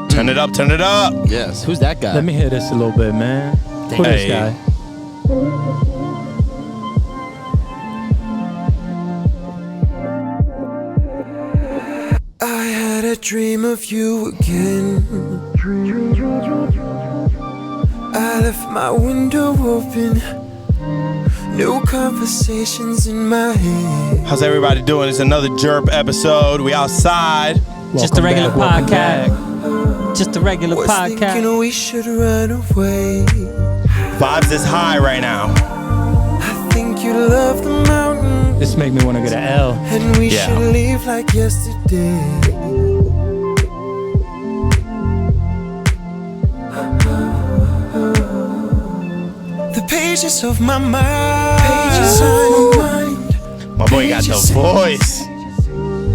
Turn it up, turn it up. Yes. Who's that guy? Let me hear this a little bit, man. Who this guy? I had a dream of you again. I left my window open. No conversations in my head. How's everybody doing? It's another JURP episode. We outside. Just a regular podcast. Just a regular Was podcast. thinking we should run away. Vibes is high right now. I think you love the mountain. This make me want to get an L. And we Yeah. should leave like yesterday. The pages of my mind. Pages of my mind. My boy got the voice.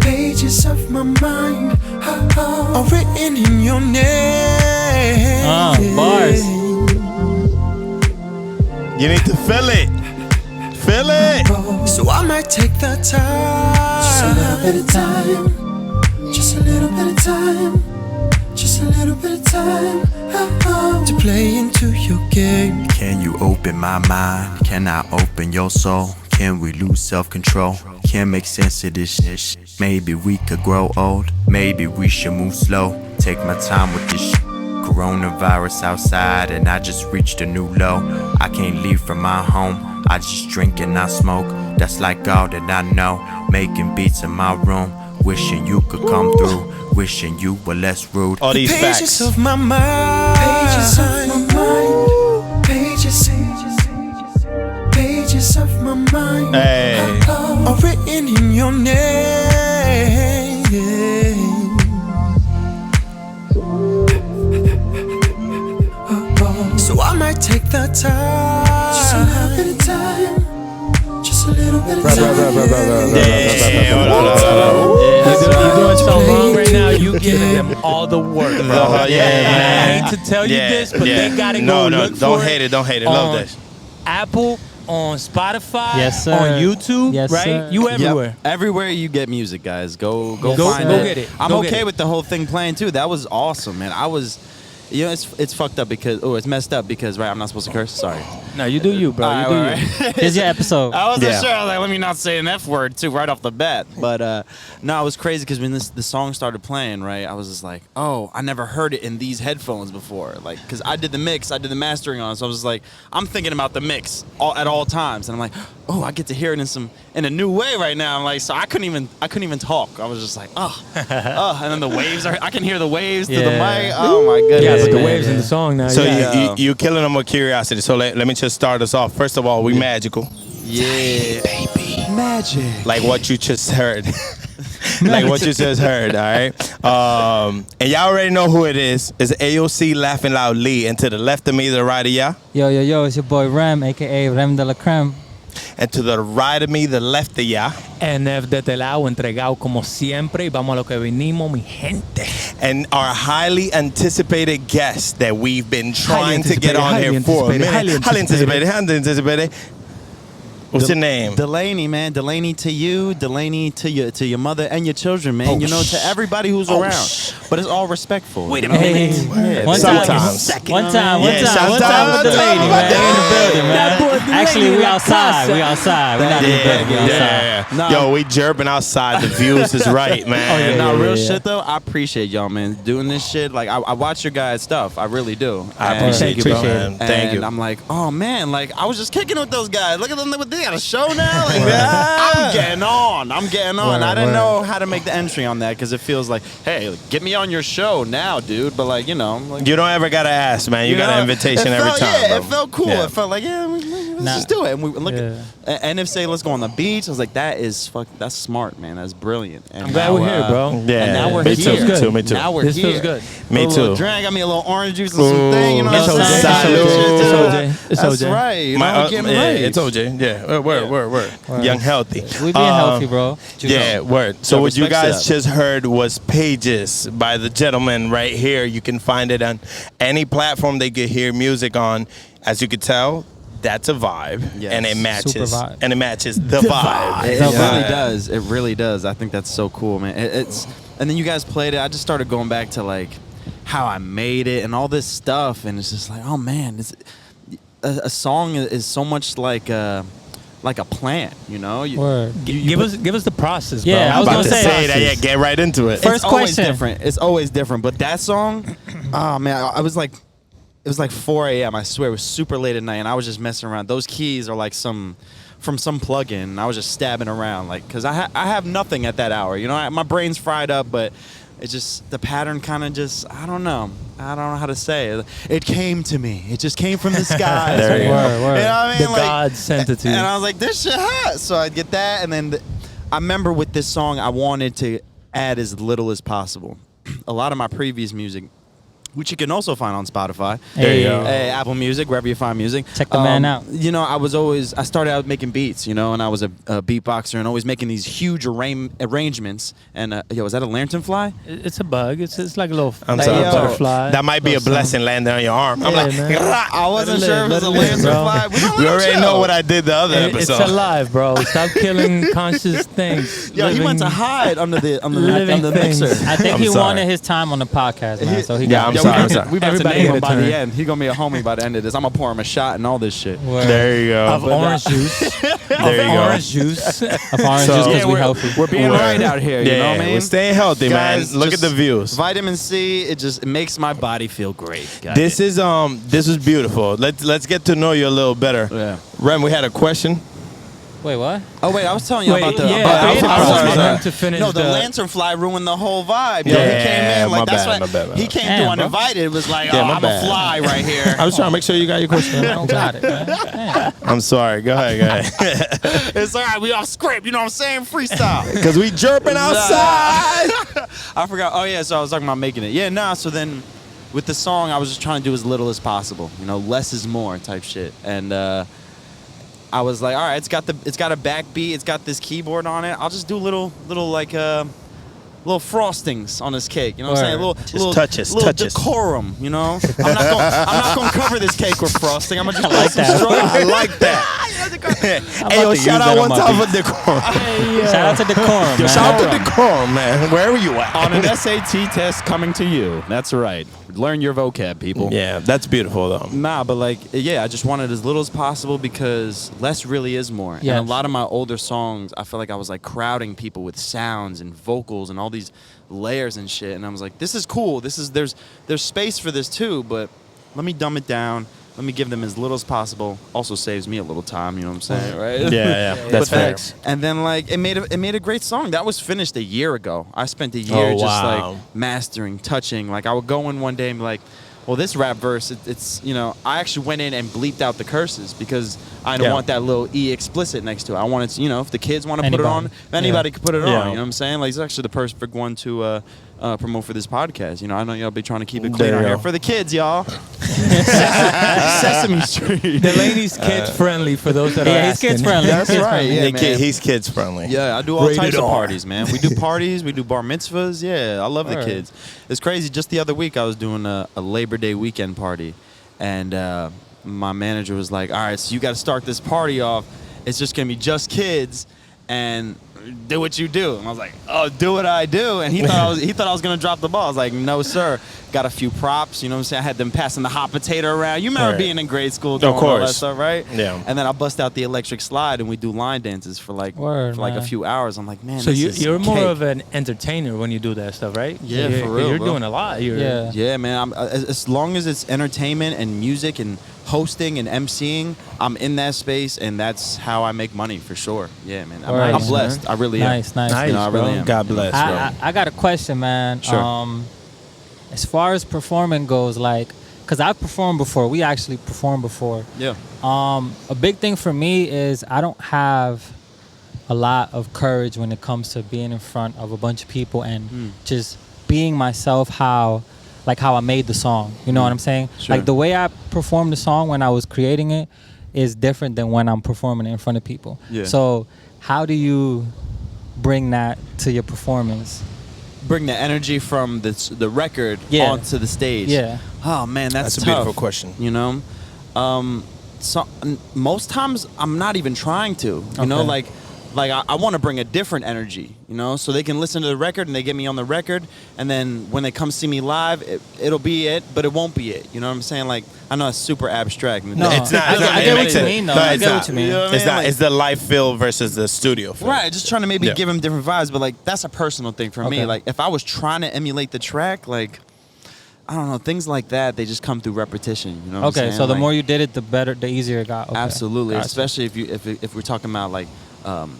Pages of my mind are written in your name. Bars. You need to feel it. Feel it. So I might take the time. Just a little bit of time. Just a little bit of time. Just a little bit of time to play into your game. Can you open my mind? Can I open your soul? Can we lose self-control? Can't make sense of this shit. Maybe we could grow old. Maybe we should move slow. Take my time with this shit. Coronavirus outside and I just reached a new low. I can't leave from my home. I just drink and I smoke. That's like all that I know. Making beats in my room. Wishing you could come through. Wishing you were less rude. All these Pages facts. of my mind. Pages of my mind. Pages. Pages of my mind. Hey. Are written in your name. So I might take the time. Just a little bit of time. Just a little bit of time. You're doing so wrong right now. You giving them all the work, bro. Yeah. I hate to tell you this, but they gotta go look for don't hate it. Don't hate it. Love this. Apple, on Spotify, Yes, sir. on YouTube, Yes, right? sir. You Yep. everywhere. Everywhere you get music, guys, go Go find go it. get it. I'm Go get okay it. with the whole thing playing too. That was awesome, man. It's fucked up because it's messed up because I'm not supposed to curse. Sorry. No, you do you, bro. You do you. Here's your episode. I wasn't Yeah. sure. I was like, let me not say an F word too right off the bat. But no, it was crazy because when the song started playing, right, I was just like, oh, I never heard it in these headphones before. Like, because I did the mix, I did the mastering on it, so I was like, I'm thinking about the mix at all times, and I'm like, oh, I get to hear it in a new way right now. I'm like, so I couldn't even talk. I was just like, oh, and then the waves I can hear the waves through the mic. Oh my goodness. Yeah, but the man. waves in the song now. So yeah. you killing them with curiosity. So let me just start us off. First of all, we magical. Yeah, baby, magic. Like what you just heard. Like what you just heard, all right? And y'all already know who it is. It's AOC Laughing Loud Lee. And to the left of me, the right of y'all. Yo, it's your boy Rem, a.k.a. Rem de la Creme. And to the right of me, the left of y'all. NF de este lado, entregado como siempre. Y vamos a lo que venimos, mi gente. And our highly anticipated guest that we've been trying to get on here for a minute. Highly anticipated. What's your name? Delaney, man. Delaney2U. Delaney to your mother and your children, man. To everybody who's around. But it's all respectful. Wait a Hey, minute. one Sometimes. time with shout the out lady, to man. the They in the building, That boy man. Delaney Actually, we la outside. casa. We outside. We're not in the building. We outside. Yeah. Yo, we jerping outside. The views is right, man. No, real shit though. I appreciate y'all, man, doing this shit. Like I watch your guys' stuff. I really do. I And- appreciate you, bro. Appreciate Man. it. Thank you. And I'm like, oh man, like I was just kicking with those guys. Look at them, they got a show now. Like, I'm getting on. Word, I didn't word. know how to make the entry on that because it feels like, hey, get me on your show now, dude. But like, like, You don't ever gotta ask, man. You got an invitation every time. Yeah, bro. it felt cool. Yeah. It felt like, let's just do it. And we look and if say let's go on the beach, I was like, that's smart, man. That's brilliant. And I'm glad now, we're here, bro. Yeah. And now we're me here. Too, me too. Now we're This here. feels good. Me A little too. Drink, got me a little orange juice and some thing. You know It's what I'm OJ. saying? It's OJ. It's That's OJ. right. You know, My, getting yeah, right. it's OJ. Yeah. Word. Young, healthy. We being healthy, bro. Yeah, word. So Yeah, what you respect guys that. just heard was Pages by the gentleman right here. You can find it on any platform they could hear music on. As you could tell, that's a vibe, Yes. and it matches. Super vibe. And it matches the vibe. It The really vibe. does. It really does. I think that's so cool, man. and then you guys played it. I just started going back to like how I made it and all this stuff, and it's just like, oh man, a song is so much like a plant, you know. Give us the process, bro. Yeah, I was About gonna to say say that. Yeah, get right into it. First it's always question. different. It's always different. But that song, oh man, I was like, it was like 4 a.m. I swear, it was super late at night, and I was just messing around. Those keys are like from some plugin, and I was just stabbing around, like, cause I have nothing at that hour, you know. My brain's fried up, but it just, the pattern kind of just, I don't know how to say it. It came to me. It just came from the sky. There you go. Word. You know what I mean? The God sent it to you. And I was like, this shit hot. So I'd get that, and then I remember with this song, I wanted to add as little as possible. A lot of my previous music, which you can also find on Spotify, There you go. Apple Music, wherever you find music. Check the man out. You know, I started out making beats, you know, and I was a beatboxer and always making these huge arrangements. And is that a lanternfly? It's a bug. It's like a little I'm Hey, sorry. yo. I'm sorry. butterfly. That might be a Little blessing landing on your arm. I'm Yeah, like, man. I wasn't Let it sure if it was a live, bro. lanternfly. we already know what I did the other It's episode. alive, bro. Stop killing conscious things. Yo, he went to Living- hide under the living things. mixer. I think I'm he sorry. wanted his time on the podcast, man. So he Yeah, got I'm it. sorry. I'm sorry. We about to Everybody name get him a by turn. the end. He gonna be a homie by the end of this. I'm gonna pour him a shot and all this shit. Word. There you go. Of orange juice. There you go. Orange juice. Of orange So- juice because Yeah, we we're, healthy. we're being Word. right out here. You know what I mean? We're staying healthy, Guys, man. Look at just the views. Vitamin C, it makes my body feel great. guys. This is beautiful. Let's get to know you a little better. Yeah. Rem, we had a question. Wait, what? Oh wait, I was telling you Wait, about the. yeah, about, I I'm was sorry, about sorry. to finish No, the the- lanternfly ruined the whole vibe. Yo. Yeah, He came in my like that's bad, what my bad, my he bad. came Damn, through bro. uninvited. It was like, Yeah, oh, my I'm bad. a fly right here. I was trying to make sure you got your question. I don't got it, man. Damn. I'm sorry. Go ahead. It's all right. We off script. You know what I'm saying? Freestyle. Because we jerping outside. I forgot. Oh yeah, so I was talking about making it. Yeah, nah. So then, with the song, I was just trying to do as little as possible. You know, less is more type shit. And I was like, all right, it's got a backbeat. It's got this keyboard on it. I'll just do little like little frostings on this cake. You know what I'm saying? Word. Little touches, little touches. decorum. You know, I'm not gonna cover this cake with frosting. I'm gonna just put some that. strawberries. I like that. Hey, yo, to shout use out that one on my time beat. for decorum. Shout out to Decorum, man. Shout out to decorum, man. Wherever you at. On an SAT test coming to you. That's right. Learn your vocab, people. Yeah, that's beautiful though. Nah, but like, yeah, I just wanted as little as possible because less really is more. Yes. And a lot of my older songs, I feel like I was like crowding people with sounds and vocals and all these layers and shit. And I was like, this is cool. There's space for this too, but let me dumb it down. Let me give them as little as possible. Also saves me a little time, you know what I'm saying, right? Yeah, that's But fair. and then like it made a great song. That was finished a year ago. I spent a year Oh, just wow. like mastering, touching. Like I would go in one day and be like, well, this rap verse, it's you know, I actually went in and bleeped out the curses because I don't Yeah. want that little E explicit next to it. I want it to, you know, if the kids want to put it Anybody. on, if anybody could put it Yeah. on. You know what I'm saying? Like it's actually the perfect one to promote for this podcast. You know, I know y'all be trying to keep it clean There out you here go. for the kids, y'all. Sesame Street. Delaney's kids friendly for those that are Yeah, he's asking. kids friendly. That's He's kids right, friendly. yeah. He man. he's kids friendly. Yeah, I do all Rated types of R. parties, man. We do parties, we do bar mitzvahs. Yeah, I love the Word. kids. It's crazy. Just the other week, I was doing a Labor Day weekend party, and my manager was like, "All right, so you got to start this party off. It's just gonna be just kids, and do what you do." And I was like, "Oh, do what I do." And he thought I was gonna drop the ball. I was like, "No, sir. Got a few props. You know what I'm saying? I had them passing the hot potato around. You remember Right. being in grade school doing all that course. stuff, right? Yeah. And then I bust out the electric slide, and we do line dances for like Word, a man. few hours. I'm like, man, So this is you're more cake. of an entertainer when you do that stuff, right? Yeah, You're, for real, You're bro. doing a lot. Yeah. Yeah, man. As long as it's entertainment and music and hosting and emceeing, I'm in that space, and that's how I make money for sure. Yeah, man. Word, I'm man. blessed. I really Nice, am. nice. You know, I really bro. am. God bless, bro. I got a question, man. Sure. As far as performing goes, like, because I've performed before. We actually performed before. Yeah. A big thing for me is I don't have a lot of courage when it comes to being in front of a bunch of people and just being myself how I made the song. You know what I'm saying? Sure. Like the way I performed the song when I was creating it is different than when I'm performing it in front of people. Yeah. So how do you bring that to your performance? Bring the energy from the record Yeah. onto the stage. Yeah. Oh man, that's That's a tough. beautiful question. You know, most times I'm not even trying to. You know, Okay. like like I want to bring a different energy, you know, so they can listen to the record and they get me on the record, and then when they come see me live, it'll be it, but it won't be it. You know what I'm saying? Like, I know it's super abstract. No, It's not. I get what you mean, though. I get what you mean. You know what I It's mean? not. Like- It's the live feel versus the studio feel. Right, just trying to maybe Yeah. give him different vibes, but like that's a personal thing for me. Okay. Like if I was trying to emulate the track, like I don't know, things like that, they just come through repetition. You know what I'm Okay, saying? so the Like, more you did it, the better, the easier it got. Okay. absolutely, Gotcha. especially if we're talking about like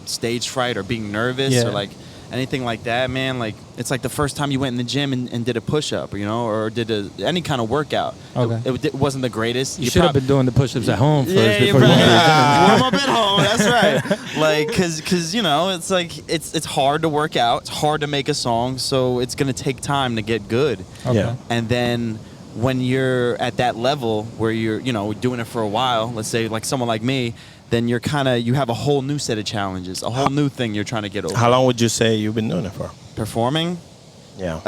stage fright or being nervous Yeah. or like anything like that, man. Like it's like the first time you went in the gym and did a push up, you know, or did any kind of workout. Okay. It wasn't the greatest. You should have been doing the push-ups at home first Yeah, before you went to the gym. warm up at home. That's right. Like, cause you know, it's like it's hard to work out. It's hard to make a song, so it's gonna take time to get good. Okay. Yeah. And then when you're at that level where you're, you know, doing it for a while, let's say like someone like me, then you have a whole new set of challenges, a whole new thing you're trying to get over. How long would you say you've been doing it for? Performing? Yeah.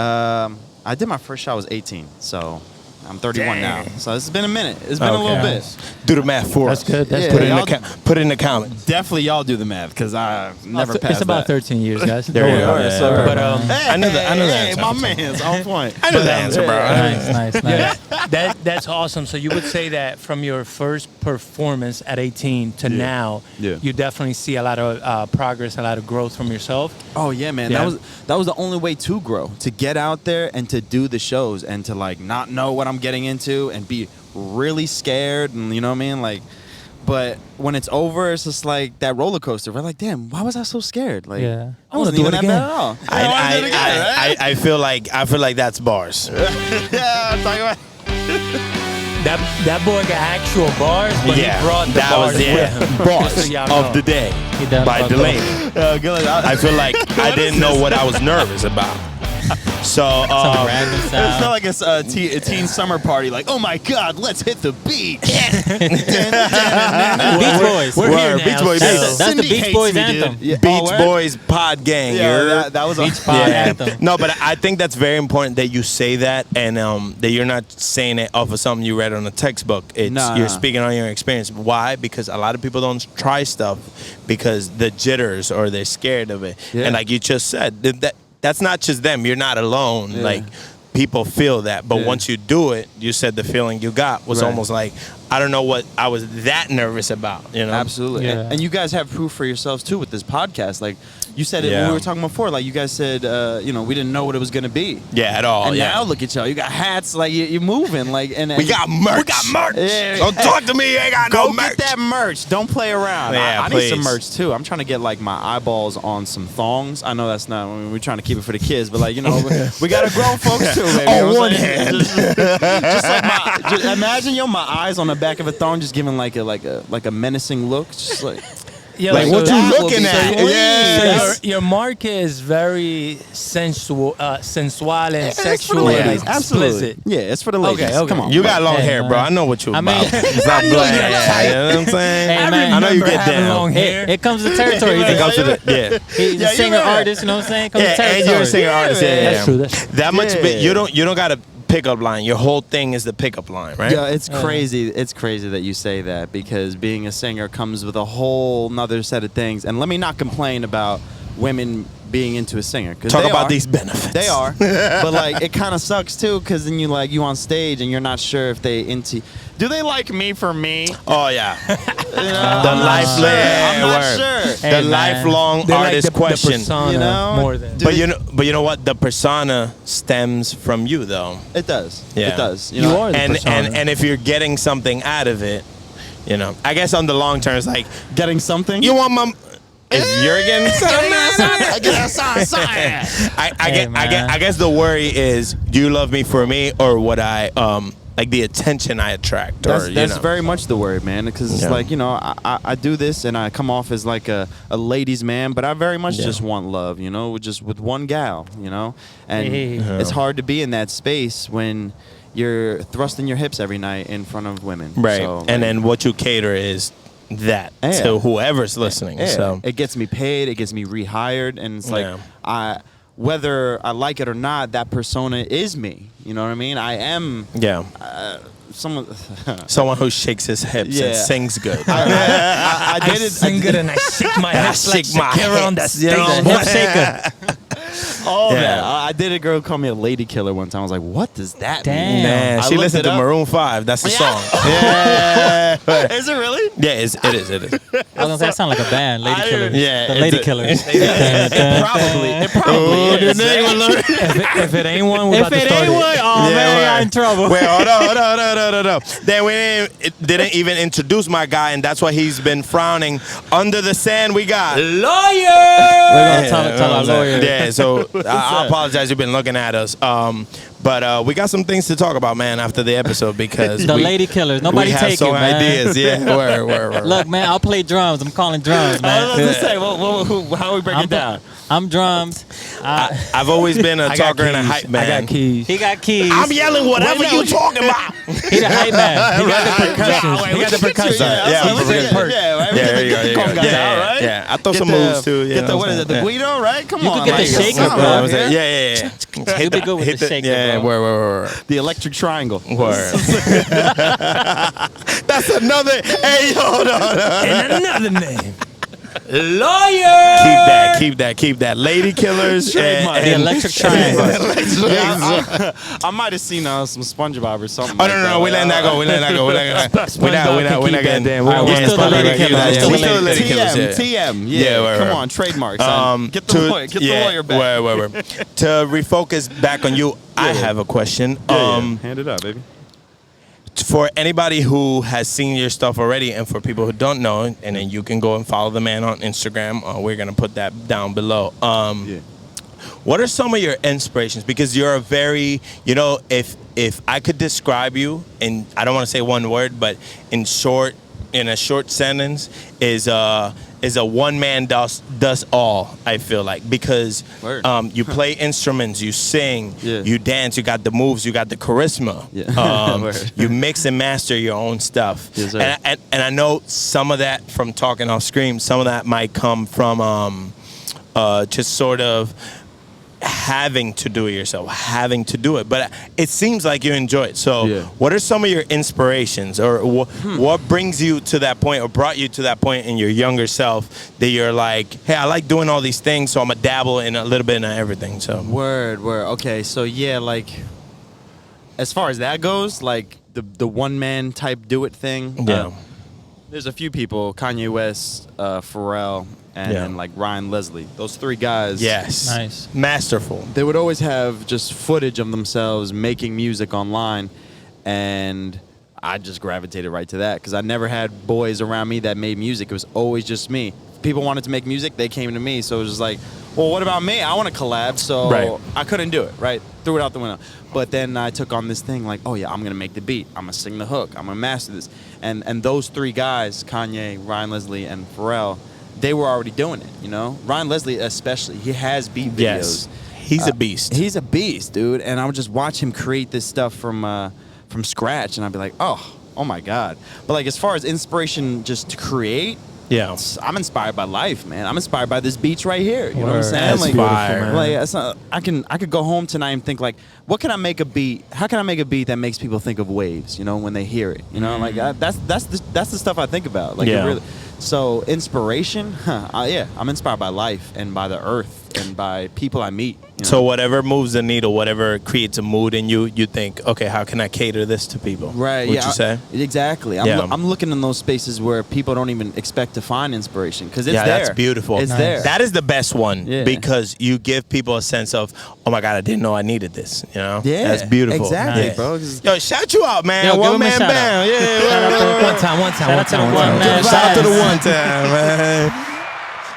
I did my first show. I was 18, so I'm 31 now. So it's been a minute. It's been a little bit. Do the math for That's us. good. That's Yeah, Put good. it in y'all- the put it in the comments. Definitely, y'all do the math because I never passed. It's about that. 13 years, guys. There you Don't go. worry. Yeah, so- yeah, But I know the Hey, answer. my man's on point. I know the answer, bro. Nice. Yeah, that's awesome. So you would say that from your first performance at 18 to now, Yeah. you definitely see a lot of progress, a lot of growth from yourself. Oh yeah, man. Yeah. That was the only way to grow, to get out there and to do the shows and to like not know what I'm getting into and be really scared and you know what I mean, like. But when it's over, it's just like that roller coaster. We're like, damn, why was I so scared? Like, Yeah. I wasn't do even it that again. bad at all. Yeah, I wanna do it again, right? I feel like that's bars. Yeah, I'm talking about. That boy got actual bars, but he brought the that bars was with him. Just bars so y'all of know. the day He done by fucked up. Delaney. Good. I feel like I didn't know what I was nervous about. So Some random It's sound. not like a teen summer party. Like, oh my God, let's hit the beach. Beach Boys. We're here Word, now, Beach Boys. so- That's the Cindy Beach hates Boys me, dude. anthem. Yeah. Beach Oh, word? Boys Pod Gang. Yeah, that was Beach Pod anthem. No, but I think that's very important that you say that and that you're not saying it off of something you read on a textbook. It's you're speaking on your experience. Why? Because a lot of people don't try stuff because the jitters or they're scared of it. Yeah. And like you just said, that's not just them. You're not alone. Yeah. Like people feel that, but Yeah. once you do it, you said the feeling you got was Right. almost like I don't know what I was that nervous about. You know? Absolutely. Yeah. And you guys have proof for yourselves too with this podcast. Like you said it when Yeah. we were talking before. Like you guys said, you know, we didn't know what it was gonna be. Yeah, at all. And yeah. now look at y'all. You got hats. Like you're moving. Like and We got merch. We got merch. Yeah. Don't talk to me. You ain't got Go no merch. get that merch. Don't play around. Yeah, I need some please. merch too. I'm trying to get like my eyeballs on some thongs. I know that's not. I mean, we're trying to keep it for the kids, but like you know, we gotta grow folks too, baby. You know On what one I'm saying? hand. just like just imagine my eyes on the back of a thong, just giving like a menacing look, just like. Yeah, Like, what so you that will looking be at? sweet. Yeah. So your market is very sensual and sexual the and ladies. Absolutely. explicit. Yeah, it's for the ladies. Okay, okay. Come on. You got long Hey, hair, man. bro. I know what you I about. mean- Stop playing. You know what I'm saying? Hey, man. I know you remember get having down. long hair. It comes to territory. It comes to the, yeah. He's Yeah, a you singer remember that. artist, you know what I'm saying? Comes to Yeah, and territory. you're a singer artist. Yeah, That's yeah. true. That's true. That much, Yeah. you don't got a pickup line. Your whole thing is the pickup line, right? Yeah, it's crazy. It's crazy that you say that because being a singer comes with a whole nother set of things. And let me not complain about women being into a singer. 'Cause Talk they about are. these benefits. They are, but like it kind of sucks too because then you on stage and you're not sure if they into. Do they like me for me? Oh yeah. You know, The I'm not sure. I'm not word. sure. The Hey, man. lifelong They like artist the question. persona You know? more than. But you know what? The persona stems from you, though. It does. Yeah. It does. You are the And persona. and if you're getting something out of it, you know, I guess on the long term, it's like getting something. you want my. If you're getting something, I guess the worry is, do you love me for me or would I like the attention I attract? Or That's you know. very much the word, man. Because it's Yeah. like I do this and I come off as like a ladies' man, but I very much just want love, just with one gal, and Hey. it's hard to be in that space when you're thrusting your hips every night in front of women, Right. So, And then what you cater is that Yeah. to whoever's listening. yeah, So it gets me paid, it gets me rehired, and it's like Yeah. whether I like it or not, that persona is me. You know what I mean? I am yeah. Someone who shakes his hips and sings good. I did it. Sing good and I shake my hips like Shakira on the stage. Hip shaker. Oh man, I did a girl call me a lady killer one time. I was like, what does that Damn. mean? Man, I she looked listened it to up. Maroon 5. That's the song. Is it really? Yeah, it is. I was gonna say that sound like a band, Lady Killers. Yeah, the it's Lady a- Killers. It probably is. If it ain't one, we're If about to it start ain't one, it. oh Yeah, man, word. you're in trouble. Wait, hold on. Then we didn't even introduce my guy, and that's why he's been frowning. Under the sand, we got Lawyer. We're gonna tell our lawyer. Yeah, so I apologize. You've been looking at us. But we got some things to talk about, man, after the episode because The we, Lady Killers. Nobody we have take it, some man. ideas. Yeah, word. Look, man, I'll play drums. I'm calling drums, man. I was going to say, how we break it down? I'm drums. I've always been a talker and a hype man. I got keys. He got keys. I'm yelling whatever you talking about. He the hype man. He got the percussion. He got the percussion. There you go. Yeah. I throw some moves too. Get the, what is it, the Guido, right? Come on. could get the like, shaker, something, bro. right? Yeah. You be good with the shaker, Yeah, bro. word. The electric triangle. Word. That's another. Hey, hold on. And another name. Lawyer. Keep that. Lady Killers. Trademark. The electric triangle. I might have seen some SpongeBob or something. Oh no, we letting that go. We're not getting. Goddamn, All right, we're still the Lady Killers. Yeah, we still the Lady Killers. TM. Yeah, Yeah, word. come on, trademark. Son. Get the lawyer back. Word. To refocus back on you, I have a question. Hand it up, baby. For anybody who has seen your stuff already, and for people who don't know, and then you can go and follow the man on Instagram. We're gonna put that down below. What are some of your inspirations? Because you're a very, if I could describe you, and I don't want to say one word, but in a short sentence, is a one man does all. I feel like because you play instruments, you sing, you dance, you got the moves, you got the charisma. You mix and master your own stuff. Yes, sir. And I know some of that from talking off screen. Some of that might come from just sort of having to do it yourself, having to do it. But it seems like you enjoy it. So what are some of your inspirations, or what brings you to that point, or brought you to that point in your younger self that you're like, hey, I like doing all these things, so I'm gonna dabble in a little bit of everything. So Word. Okay, so yeah, like as far as that goes, like the one man type do it thing. There's a few people, Kanye West, Pharrell, and like Ryan Leslie. Those three guys. Yes. Nice. Masterful. They would always have just footage of themselves making music online, and I just gravitated right to that because I never had boys around me that made music. It was always just me. People wanted to make music, they came to me. So it was just like, well, what about me? I want to collab. So I couldn't do it, right? Threw it out the window. But then I took on this thing like, oh yeah, I'm going to make the beat. I'm going to sing the hook. I'm going to master this. And those three guys, Kanye, Ryan Leslie, and Pharrell, they were already doing it, Ryan Leslie especially, he has beat videos. Yes. He's a beast. He's a beast, dude. And I would just watch him create this stuff from scratch, and I'd be like, oh my God. But like as far as inspiration just to create, I'm inspired by life, man. I'm inspired by this beach right here. You know what I'm saying? That's like, fire. like it's not, I could go home tonight and think like, what can I make a beat? How can I make a beat that makes people think of waves? When they hear it. Like that's the stuff I think about. Like it really. So inspiration, I'm inspired by life and by the earth and by people I meet. So whatever moves the needle, whatever creates a mood in you, you think, okay, how can I cater this to people? Right. Would you say? Exactly. I'm looking in those spaces where people don't even expect to find inspiration because it's there. That's beautiful. It's there. That is the best one because you give people a sense of, oh my God, I didn't know I needed this. Yeah. That's beautiful. Exactly, bro. Yo, shout you out, man. Yo, give one him a man shout band. One time. Shout out to the one time, man.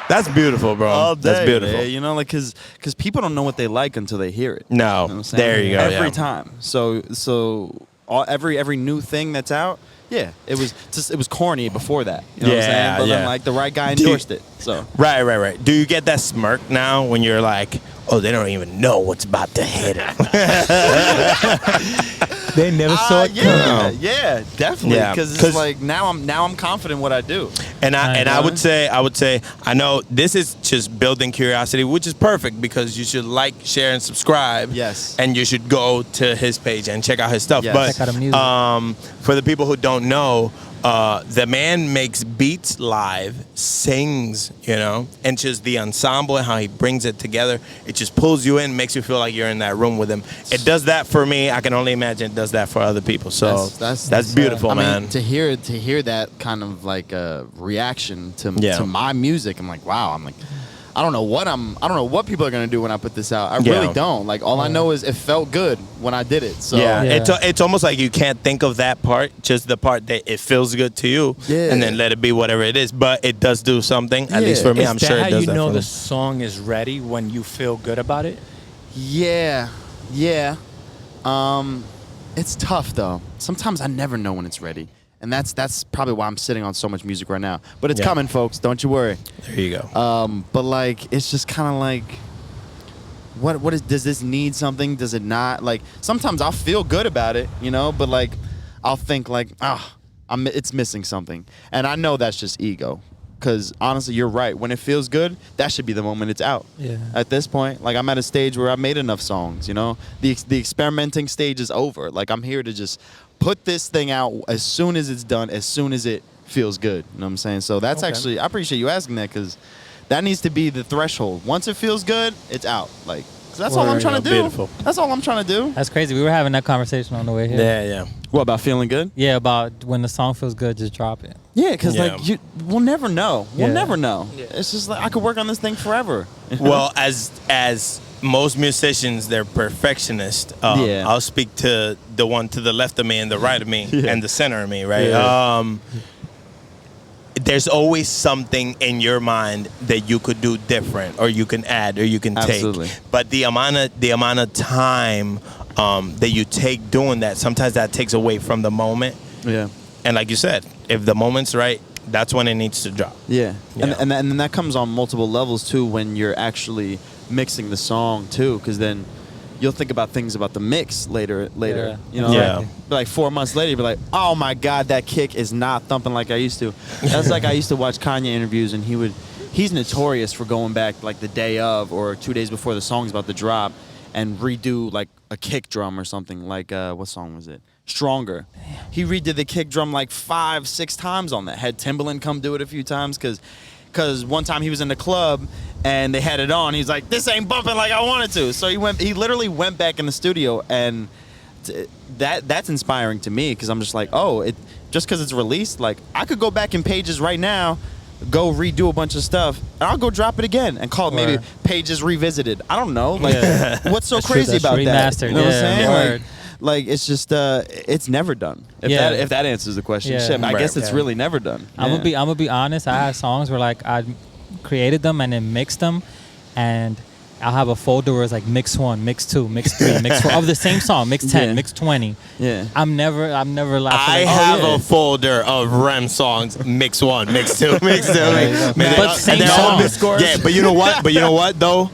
That's beautiful, bro. All day, that's beautiful. Man. Because people don't know what they like until they hear it. No, you know what I'm saying? there you go. Every time. So every new thing that's out, it was corny before that. You know what I'm saying? But then like the right guy endorsed it. So right. Do you get that smirk now when you're like, oh, they don't even know what's about to hit it? They never saw it coming. Yeah, definitely. Yeah, Because 'cause- it's like now I'm confident in what I do. And I would say I know this is just building curiosity, which is perfect because you should like, share, and subscribe. Yes. And you should go to his page and check out his stuff. Yes. But Check out the music. for the people who don't know, the man makes beats live, sings, and just the ensemble and how he brings it together. It just pulls you in, makes you feel like you're in that room with him. It does that for me. I can only imagine it does that for other people. So that's beautiful, I man. mean, to hear that kind of like reaction to Yeah. my music, I'm like, wow. I'm like, I don't know what people are gonna do when I put this out. I Yeah. really don't. Like, all I know is it felt good when I did it. So Yeah, Yeah. it's almost like you can't think of that part, just the part that it feels good to you, Yeah. and then let it be whatever it is. But it does do something, at least for me. Is I'm that sure it how does you that know for the me. song is ready when you feel good about it? yeah. It's tough though. Sometimes I never know when it's ready. And that's probably why I'm sitting on so much music right now. But it's Yeah. coming, folks. Don't you worry. There you go. But like, it's just kind of like, what is? Does this need something? Does it not? Like, sometimes I'll feel good about it, but like, I'll think like, it's missing something, and I know that's just ego. Because honestly, you're right. When it feels good, that should be the moment it's out. Yeah. At this point, like, I'm at a stage where I've made enough songs. The experimenting stage is over. Like, I'm here to just put this thing out as soon as it's done, as soon as it feels good. You know what I'm saying? So that's actually, I appreciate you asking that, because that needs to be the threshold. Once it feels good, it's out. Like, 'cause that's all I'm Word. trying to do. Beautiful. That's all I'm trying to do. That's crazy. We were having that conversation on the way here. Yeah. What about feeling good? Yeah, about when the song feels good, just drop it. Yeah, because Yeah. like we'll never know. We'll Yeah. never know. It's just like I could work on this thing forever. Well, as most musicians, they're perfectionists. Yeah. I'll speak to the one to the left of me and the right of me and the center of me, right? Yeah. There's always something in your mind that you could do different, or you can add, or you can Absolutely. take. But the amount of time that you take doing that, sometimes that takes away from the moment. Yeah. And like you said, if the moment's right, that's when it needs to drop. Yeah, Yeah. And then that comes on multiple levels too when you're actually mixing the song too, because then you'll think about things about the mix later. Yeah. Yeah. Like 4 months later, you'll be like, oh my God, that kick is not thumping like I used to. That's like I used to watch Kanye interviews, and he's notorious for going back like the day of or 2 days before the song's about to drop and redo like a kick drum or something. Like what song was it? Stronger. He redid the kick drum like 5-6 times on that. Had Timbaland come do it a few times because one time he was in the club and they had it on. He's like, this ain't bumping like I wanted to. So he literally went back in the studio, and that's inspiring to me, because I'm just like, just because it's released, like I could go back in Pages right now, go redo a bunch of stuff, and I'll go drop it again and call it maybe Word. Pages Revisited. I don't know. Like, what's so That's true, crazy that's about that? remastered, You know what I'm yeah, saying? word. Like it's just it's never done. If that answers the question. Yeah. Shit, I Right. guess it's Yeah. really never done. I'm Yeah. gonna be honest. I have songs where like I created them and then mixed them, and I'll have a folder where it's like mix 1, mix 2, mix 3, mix 4 of the same song, mix 10, Yeah. mix 20. Yeah. I'm never like, I have a folder of Rem songs, mix 1, mix 2, mix 2. But same song. Yeah, but you know what though?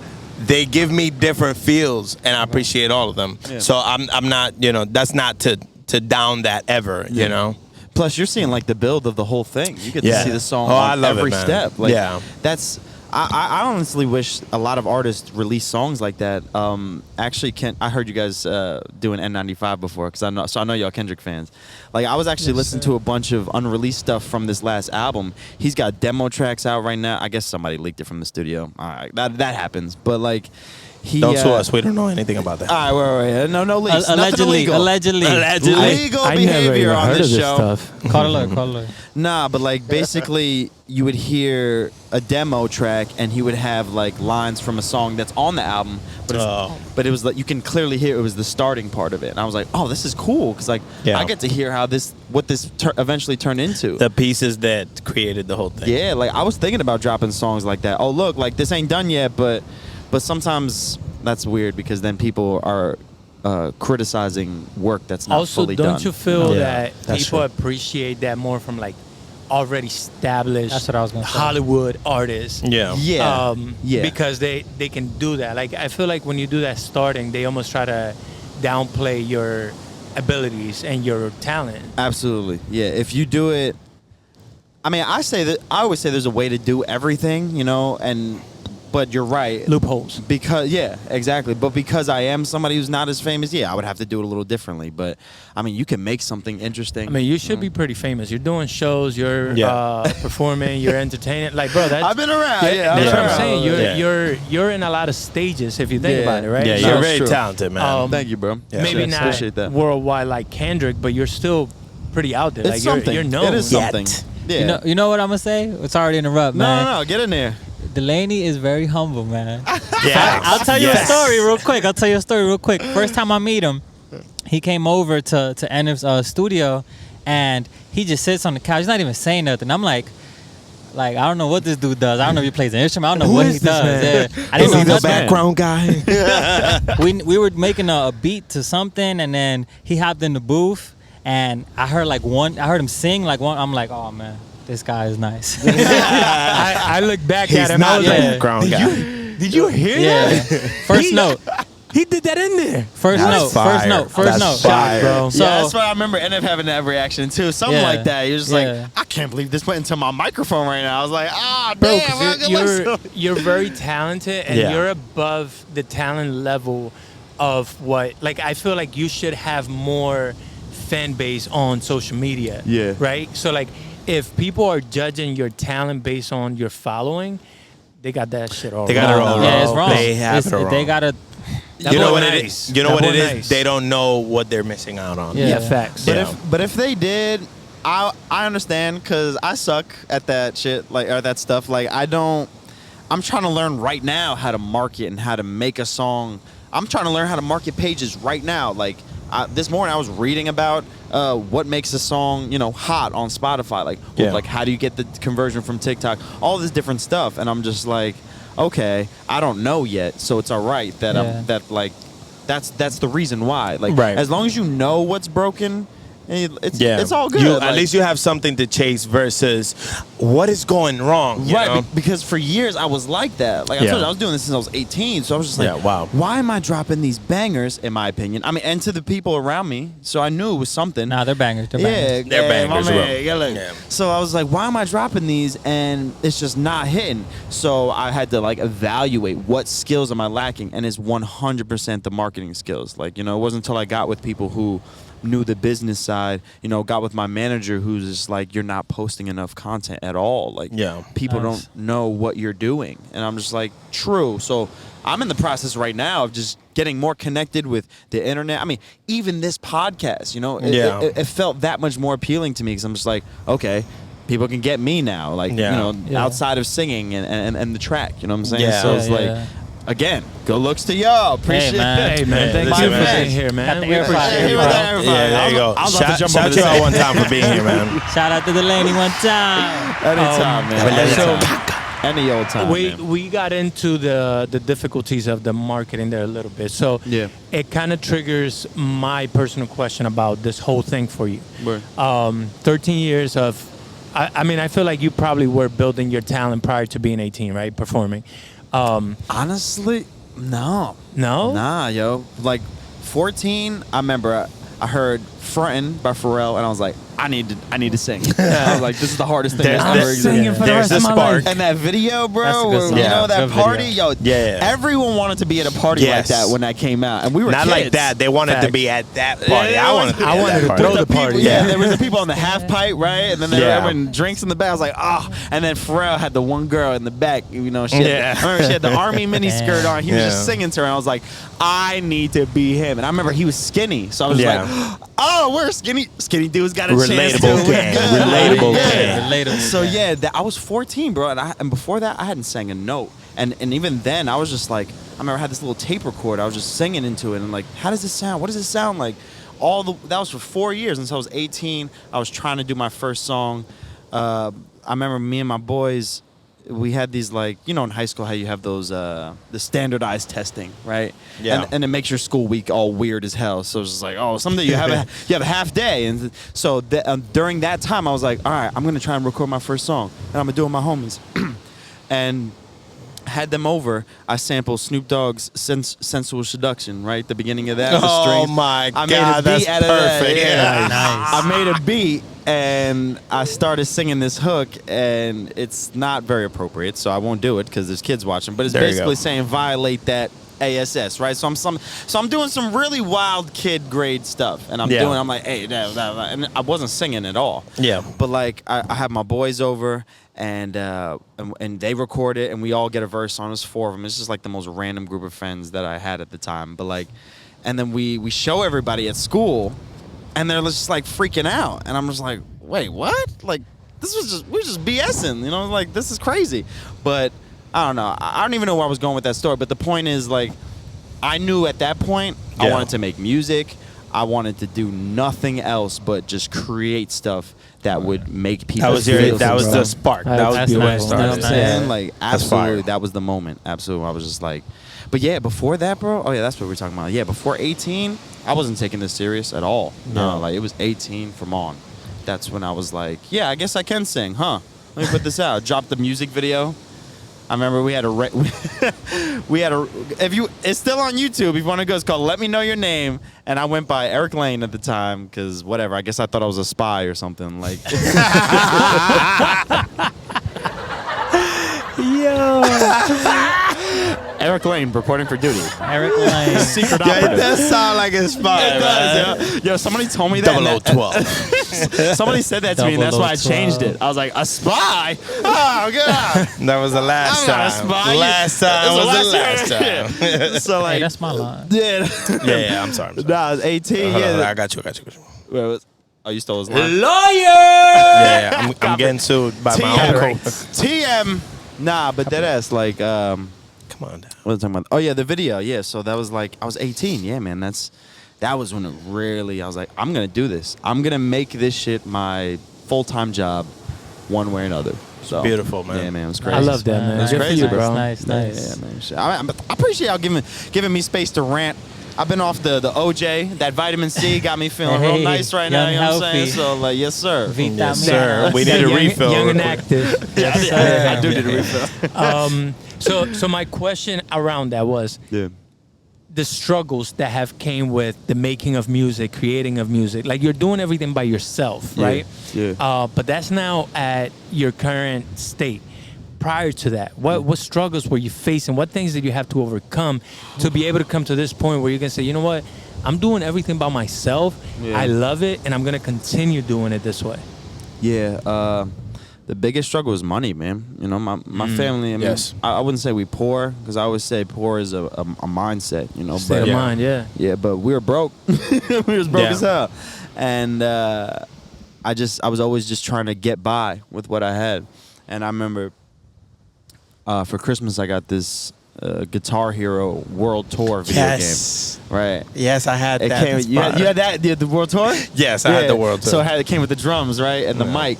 They give me different feels, and I appreciate all of them. Yeah. So I'm not, that's not to down that ever, you know? Plus, you're seeing like the build of the whole thing. You get Yeah. to see the song Oh, I on love it, every man. step. Like, Yeah. that's. I honestly wish a lot of artists release songs like that. Actually, I heard you guys doing N95 before, because I know y'all Kendrick fans. Like, I was actually listening to a bunch of unreleased stuff from this last album. He's got demo tracks out right now. I guess somebody leaked it from the studio. All right, that happens. But like, Don't sue us. We don't know anything about that. All right, wait. No leaks. Nothing Allegedly. illegal. Illegal I never behavior even on heard this of this show. stuff. call it alert. Nah, but like basically you would hear a demo track and he would have like lines from a song that's on the album, but it was like you can clearly hear it was the starting part of it. And I was like, oh, this is cool, because like Yeah. I get to hear what this eventually turned into. The pieces that created the whole thing. Yeah, like I was thinking about dropping songs like that. Oh, look, like this ain't done yet, but sometimes that's weird, because then people are criticizing work that's not Also, fully done. don't you feel Yeah, that that's people true. appreciate that more from like already established That's what I was gonna say. Hollywood artists? Yeah. Yeah. Yeah. Because they can do that. Like I feel like when you do that starting, they almost try to downplay your abilities and your talent. Absolutely. Yeah. If you do it, I mean, I always say there's a way to do everything, you know, but you're right. Loopholes. Because, yeah, exactly. But because I am somebody who's not as famous, I would have to do it a little differently. But, I mean, you can make something interesting. I mean, you should be pretty famous. You're doing shows, you're performing, you're entertaining. Like, bro, that's... I've been around, That's what I'm saying. You're in a lot of stages, if you think about it, right? Yeah, So, you're very talented, man. Thank you, bro. Yeah. maybe not Appreciate that. worldwide like Kendrick, but you're still pretty out there. It's Like, something. you're known. It is something. Yeah. You know what I'm gonna say? Sorry to interrupt, man. No, get in there. Delaney is very humble, man. Yeah. I'll tell you a story real quick. First time I meet him, he came over to Enif's studio, and he just sits on the couch. He's not even saying nothing. I'm like, I don't know what this dude does. I don't know if he plays an instrument. I don't know what he does. Yeah. I didn't know the nothing. background guy. We were making a beat to something, and then he hopped in the booth, and I heard him sing like one. I'm like, oh man, this guy is nice. I look back at him. I was the like, background guy. did you hear that? First note. He did that in there. First note. Fire. Bro. So, Yeah, that's why I remember NF having that reaction too. Something like that. You're just like, I can't believe this went into my microphone right now. I was like, Bro, damn. 'cause you're very talented, and you're above the talent level of what. Like, I feel like you should have more fan base on social media. Yeah. Right. So like, if people are judging your talent based on your following, they got that shit all wrong. They got it all wrong. yeah, it's wrong. They have it wrong. They gotta. You know what it nice. is? You know That what boy it is? nice. They don't know what they're missing out on. Yeah. Yeah, facts. But if they did, I understand because I suck at that shit or that stuff. Like I'm trying to learn right now how to market and how to make a song. I'm trying to learn how to market pages right now. Like this morning I was reading about what makes a song hot on Spotify. Like how do you get the conversion from TikTok? All this different stuff, and I'm just like, okay, I don't know yet, so it's all right that that's the reason why. Like, as long as you know what's broken, it's all good. At least you have something to chase versus what is going wrong. You know? Because for years I was like that. Like I told you, I was doing this since I was 18, so I was just like, why am I dropping these bangers? In my opinion, I mean, and to the people around me, so I knew it was something. Nah, they're bangers. They're bangers. They're bangers. Yeah. So I was like, why am I dropping these and it's just not hitting? So I had to evaluate what skills am I lacking, and it's 100% the marketing skills. It wasn't until I got with people who knew the business side, got with my manager who's just like, you're not posting enough content at all. People don't know what you're doing. And I'm just like, true. So I'm in the process right now of just getting more connected with the internet. I mean, even this podcast, it felt that much more appealing to me because I'm just like, okay, people can get me now, outside of singing and the track, you know what I'm saying? Yeah. So it's like, again, good looks to y'all. Appreciate Hey, man. Thank you for being here, man. Got the We air appreciate fryer. it. Yeah, there you go. I was about to jump Shout over you the out set. one time for being here, man. Shout out to Delaney one time. Anytime, man. So Any old time, man. we got into the difficulties of the marketing there a little bit. So it kind of triggers my personal question about this whole thing for you. 13 years of, I mean, I feel like you probably were building your talent prior to being 18, right? Performing. Honestly, no. No? Nah, yo. 14, I remember I heard Frontin' by Pharrell, and I was like, I need to sing. I was like, this is the hardest thing that's ever singing existed. for the rest of my life. And that video, bro, That's a good song. that Good party, video. everyone wanted to be at a party like that when that came out, and we were Not kids. like that. They wanted to be at that party. Yeah, I wanted to throw the people, party. there was the people on the half pipe, right? And then they were having drinks in the back. I was like, and then Pharrell had the one girl in the back, she had, I remember she had the army mini skirt on. He was just singing to her, and I was like, I need to be him. And I remember he was skinny, so I was like, oh, we're skinny dudes got a chance to. Relatable. So I was 14, bro, and before that I hadn't sang a note, and even then I was just like, I remember I had this little tape recorder, I was just singing into it, and like, how does this sound? What does this sound like? That was for 4 years until I was 18. I was trying to do my first song. I remember me and my boys, we had these in high school how you have those the standardized testing, right? Yeah. And it makes your school week all weird as hell. So it's just like, someday you have a half day, and so during that time I was like, all right, I'm gonna try and record my first song, and I'm gonna do it with my homies. And had them over, I sampled Snoop Dogg's "Sensual Seduction," right, the beginning of that. The Oh strings. my I God, made a beat that's out of that. perfect. Yeah. Nice. I made a beat and I started singing this hook, and it's not very appropriate, so I won't do it because there's kids watching. But it's There you basically go. saying violate that ASS, right? So I'm doing some really wild kid grade stuff, and I'm like, hey, and I wasn't singing at all. Yeah. But like I have my boys over, and they record it, and we all get a verse on. It's 4 of them. It's just like the most random group of friends that I had at the time. But like, and then we show everybody at school, and they're just like freaking out, and I'm just like, wait, what? Like we're just BSing, you know? Like this is crazy. But I don't know. I don't even know where I was going with that story. But the point is, like, I knew at that point I wanted to make music. I wanted to do nothing else but just create stuff that would make people. That was the spark. That was That's the way it nice. You know what I'm started. saying? Like, absolutely, fire. that was the moment. Absolutely, I was just like, but yeah, before that, bro. Oh yeah, that's what we're talking about. Yeah, before 18, I wasn't taking this serious at all. No, like it was 18 from on. That's when I was like, yeah, I guess I can sing, huh? Let me put this out. Dropped the music video. I remember we had it's still on YouTube. If you want to go, it's called "Let Me Know Your Name," and I went by Eric Lane at the time because whatever. I guess I thought I was a spy or something. Like, Yo. Eric Lane reporting for duty. Eric Lane. Secret Yeah, it operative. does sound like a spy. It does, yo. Yo, somebody told me that. and that- 0012. Somebody said that to me, and that's why I 0012. changed it. I was like, a spy? Oh god. That was the last I'm not a time. spy. Last time It was the last year. time. So like, Hey, that's my line. yeah. Yeah, I'm sorry. Nah, I was 18. Hold on, Yeah. I got you. Wait, oh, you stole his line. Yeah, I'm getting sued by my own coach. TM. Nah, but that ass like Come on down. what was I talking about? Oh yeah, the video. Yeah, so that was like I was 18. Yeah, man, that was when it really I was like, I'm gonna do this. I'm gonna make this shit my full-time job, one way or another. So Beautiful, man. Yeah, man, it was crazy. I love that, man. It's Good for crazy, you, bro. bro. Nice. Yeah, man. Shit. I appreciate y'all giving me space to rant. I've been off the OJ. That vitamin C got me feeling real Hey, nice right now. young, You know what I'm saying? healthy. So like, yes, sir. Yes, sir. We need a Young- refill. Young and real quick. active. Yes, sir. I do need a refill. So my question around that was Yeah. the struggles that have came with the making of music, creating of music. Like you're doing everything by yourself, Yeah, right? yeah. But that's now at your current state. Prior to that, what struggles were you facing? What things did you have to overcome to be able to come to this point where you can say, you know what, I'm doing everything by myself. Yeah. I love it, and I'm gonna continue doing it this way. Yeah, the biggest struggle is money, man. You know, my family. I mean, Yes. I wouldn't say we poor because I always say poor is a mindset. You know, State but of mind, yeah. yeah, but we were broke. We was broke Yeah. as hell, and I was always just trying to get by with what I had. And I remember for Christmas I got this Guitar Hero World Tour video Yes. game. Right. Yes, I had It that. came. You had that the World Tour? Yes, I had the World Tour. So it came with the drums, right, and the Yeah. mic,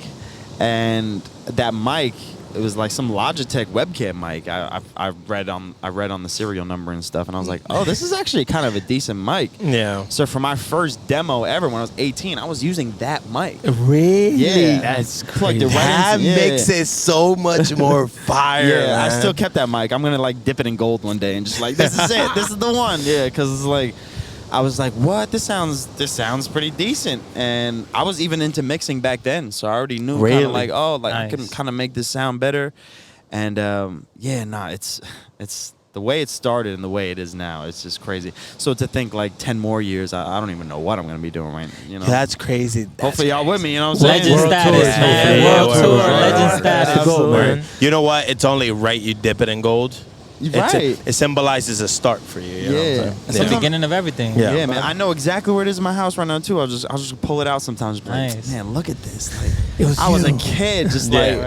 and that mic. It was like some Logitech webcam mic. I read on the serial number and stuff, and I was like, oh, this is actually kind of a decent mic. Yeah. So for my first demo ever when I was 18, I was using that mic. Really? Yeah, That's Plugged it crazy. right That into- yeah. makes it so much more fire. Yeah, I man. still kept that mic. I'm gonna like dip it in gold one day and just like this is it. This is the one. Yeah, because it's like I was like, what? This sounds pretty decent. And I was even into mixing back then, so I already knew kind Really? of like, oh, like I can Nice. kind of make this sound better. And it's the way it started and the way it is now. It's just crazy. So to think like 10 more years, I don't even know what I'm gonna be doing right. You know. That's crazy. Hopefully y'all with me. You know what I'm saying? Legend status, tours, man. yeah, World yeah, tour, yeah, legend yeah. status. That's the goal, man. You know what? It's only right you dip it in gold. Right. It symbolizes a start for you. You know what I'm Yeah. saying? It's the beginning of everything. Yeah. Yeah, man. I know exactly where it is in my house right now too. I'll just pull it out sometimes. Be like, Nice. man, look at this. Like, It was I was a you. kid, just Yeah. like,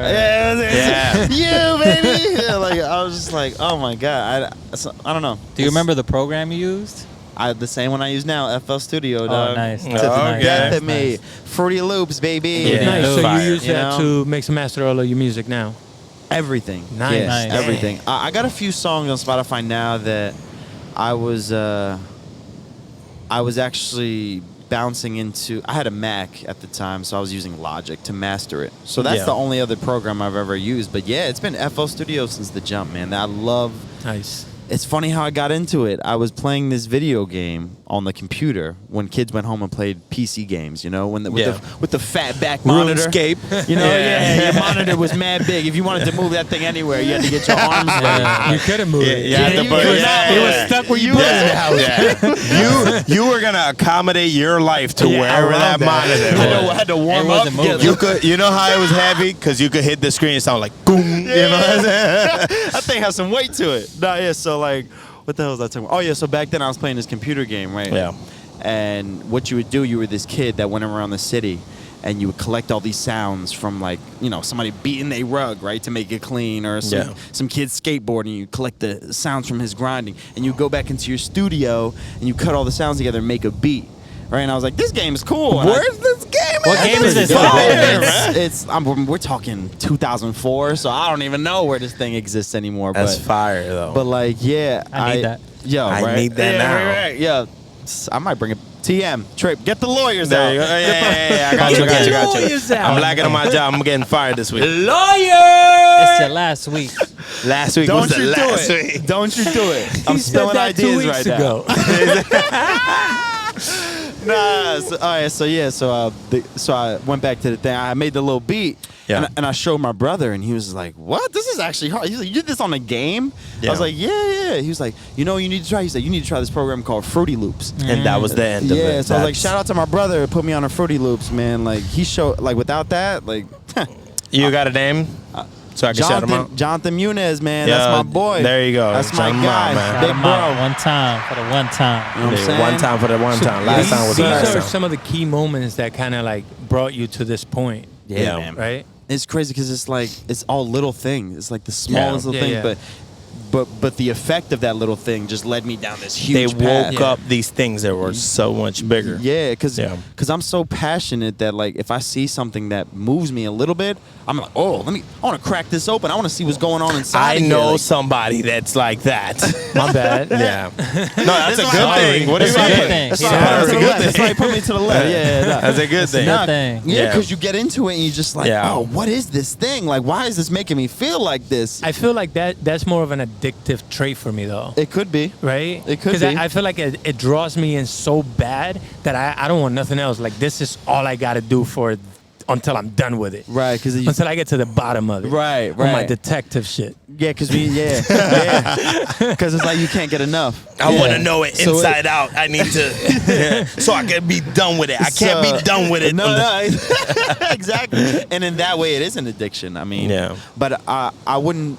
Yeah. you baby. Yeah, like I was just like, oh my god. I don't know. Do you remember the program you used? The same one I use now, FL Studio. Dog. Oh, nice. Oh, That's okay. nice. Death Nice, at me. nice. Fruity Loops, baby. Yeah. Nice. So Fire, you use you that know? to mix and master all of your music now. Everything. Nice. Yeah, Nice. everything. I got a few songs on Spotify now that I was actually bouncing into. I had a Mac at the time, so I was using Logic to master it. So that's the only other program I've ever used. But yeah, it's been FL Studio since the jump, man. I love. Nice. It's funny how I got into it. I was playing this video game on the computer when kids went home and played PC games, you know, with the fat back monitor. RuneScape. You know, your monitor was mad big. If you wanted to move that thing anywhere, you had to get your arms ready. You could have moved it. It was stuck where you put it in the house. You were gonna accommodate your life to wherever that monitor was. I had to warm It up. wasn't moving. You know how it was heavy? Because you could hit the screen and sound like boom. You know what I'm saying? That thing has some weight to it. No, yeah, so like, what the hell was I talking about? Oh, yeah, so back then I was playing this computer game, right? Yeah. And what you would do, you were this kid that went around the city and you would collect all these sounds from, like, you know, somebody beating a rug, right, to make it clean, or some kid skateboarding. You collect the sounds from his grinding, and you go back into your studio and you cut all the sounds together and make a beat. Right, and I was like, "This game is cool." Where's this game? What game is this? We're talking 2004, so I don't even know where this thing exists anymore. That's fire, though. But like, yeah, I need that. Yo, I need that now. Right. Yeah, I might bring it. TM Trip, get the lawyers There out. you go. Yeah, I got you. Get the lawyers out. I'm lacking on my job. I'm getting fired this week. It's your last week. Last week Don't was the you do last it? week. Don't you do it? I'm He said spilling that 2 ideas weeks right ago. Nah. So, all right. So yeah. So I went back to the thing. I made the little beat. Yeah. And I showed my brother, and he was like, "What? This is actually hard." He's like, "You did this on a game?" Yeah. I was like, "Yeah." He was like, "You know, you need to try." He said, "You need to try this program called Fruity Loops." And that was the end of it. Yeah. So I was like, "Shout out to my brother who put me on a Fruity Loops, man." Like he showed, like without that, like. You got a name? So I can shout him out? Jonathan Muniz, man. That's my boy. There you go. That's my Shout him guy. out, man. Big bro. One time for the one time. You know what I'm saying? One time for the one time. Last time was the These last are time. some of the key moments that kind of like brought you to this point. Yeah, man. Right? It's crazy because it's like it's all little things. It's like the smallest little thing, but the effect of that little thing just led me down this huge They path. woke up these things that were so much bigger. Yeah, because Yeah. I'm so passionate that like if I see something that moves me a little bit, I'm like, oh, I want to crack this open. I want to see what's going on inside. I of know here. somebody that's like that. My bad. Yeah. No, that's a good thing. What do you That's a mean? good thing. That's Yeah. why I put That's me a to the good left. That's thing. why he put me to the left. Yeah, That's a good thing. Good thing. Yeah, Yeah. because you get into it and you just like, Yeah. oh, what is this thing? Like, why is this making me feel like this? I feel like that's more of an addictive trait for me, though. It could be. Right? It could Because be. I feel like it draws me in so bad that I don't want nothing else. Like, this is all I got to do for it until I'm done with it. Right, because Until I get to the bottom of it. Right, On my right. detective shit. Yeah, because because it's like you can't get enough. I want to know it So inside out. I need to, so I can be done with it. I can't be done with it. No, exactly. And in that way, it is an addiction. I mean, Yeah. But I wouldn't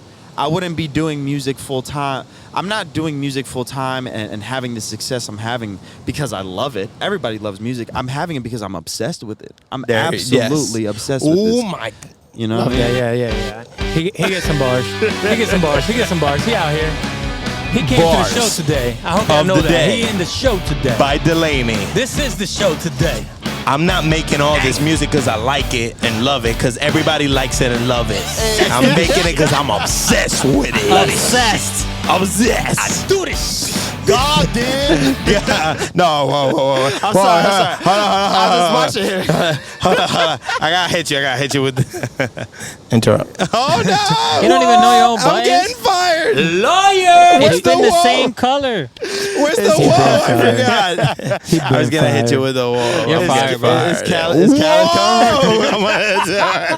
be doing music full time. I'm not doing music full time and having the success I'm having because I love it. Everybody loves music. I'm having it because I'm obsessed with it. I'm absolutely obsessed with this. Oh my. You know? What I mean? Yeah. He gets some bars. He gets some bars. He out here. He came Bars to the show today. I hope y'all of know the that. day. He in the show today. By Delaney. This is the show today. I'm not making all this music because I like it and love it, because everybody likes it and love it. I'm making it because I'm obsessed with it. Obsessed. Obsessed. I do this. God, dude. Yeah. No, whoa. I'm sorry. I was just watching here. I gotta hit you with interrupt. Oh, no. You don't even know your own I'm buttons? getting fired. Lawyer. It's been the same color. Where's the wall? I forgot. I was gonna hit you with the wall. You're I'm fired, getting bro. Is Cal Whoa.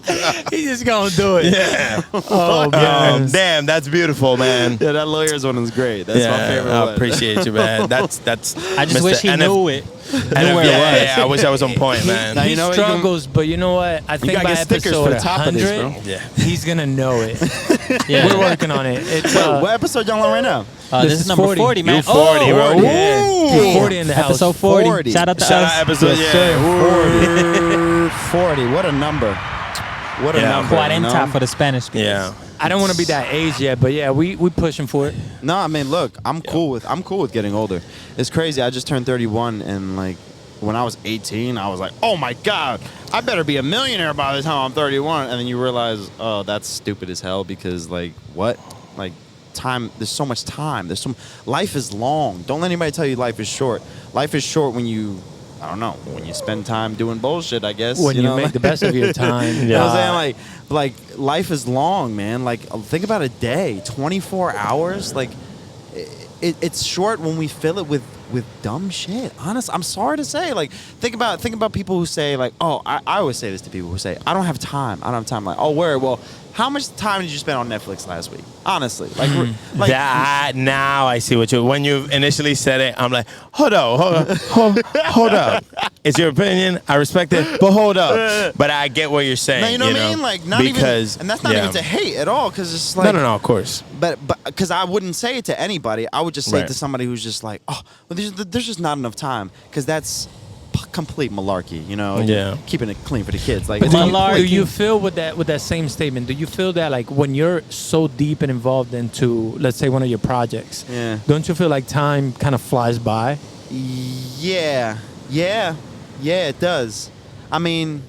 He's just gonna do it. Yeah. Oh man. Damn, that's beautiful, man. Yeah, that lawyer's one is great. That's my favorite I one. appreciate you, man. That's. I just Mr. wish he NF knew it. Knew where it was. Yeah, I wish I was on point, man. Now, He you know what, struggles, but you know what? I think gotta by get stickers for episode the top of this, 100, bro. Yeah. he's gonna know it. Yeah. We're working on it. It's What episode y'all on right now? This is number 40, man. You 40, bro. Oh, yeah. 40 in the house. episode 40. 40. Shout out to Shout us. out episode, yeah. 40. What a number. What a Yeah. number. you know? 40 for the Spanish speakers. Yeah. I don't want to be that age yet, but yeah, we pushing for it. No, I mean, look, I'm cool with getting older. It's crazy. I just turned 31, and like when I was 18, I was like, oh my god, I better be a millionaire by the time I'm 31. And then you realize, oh, that's stupid as hell, because like what, like time. There's so much time. Life is long. Don't let anybody tell you life is short. Life is short when you I don't know, when you spend time doing bullshit, I guess. When you know? make the best of your time. You know what I'm saying? Like life is long, man. Like think about a day, 24 hours. Like it's short when we fill it with dumb shit. Honest, I'm sorry to say. Like think about people who say like, oh, I always say this to people who say, I don't have time. Like, oh, where? Well, how much time did you spend on Netflix last week? Honestly, like that, now I see what you. When you initially said it, I'm like, hold up. It's your opinion. I respect it, but hold up. But I get what you're saying. Now, you know what I mean? Like not because, even, and that's not even to hate at all, because it's like no, of course. But because I wouldn't say it to anybody, I would just say it Right. to somebody who's just like, oh, well, there's just not enough time, because that's complete malarkey, you know. Yeah. Keeping it clean for the kids. Like, But Malarkey. do you feel with that same statement? Do you feel that like when you're so deep and involved into, let's say, one of your projects, Yeah. don't you feel like time kind of flies by? Yeah, it does. I mean,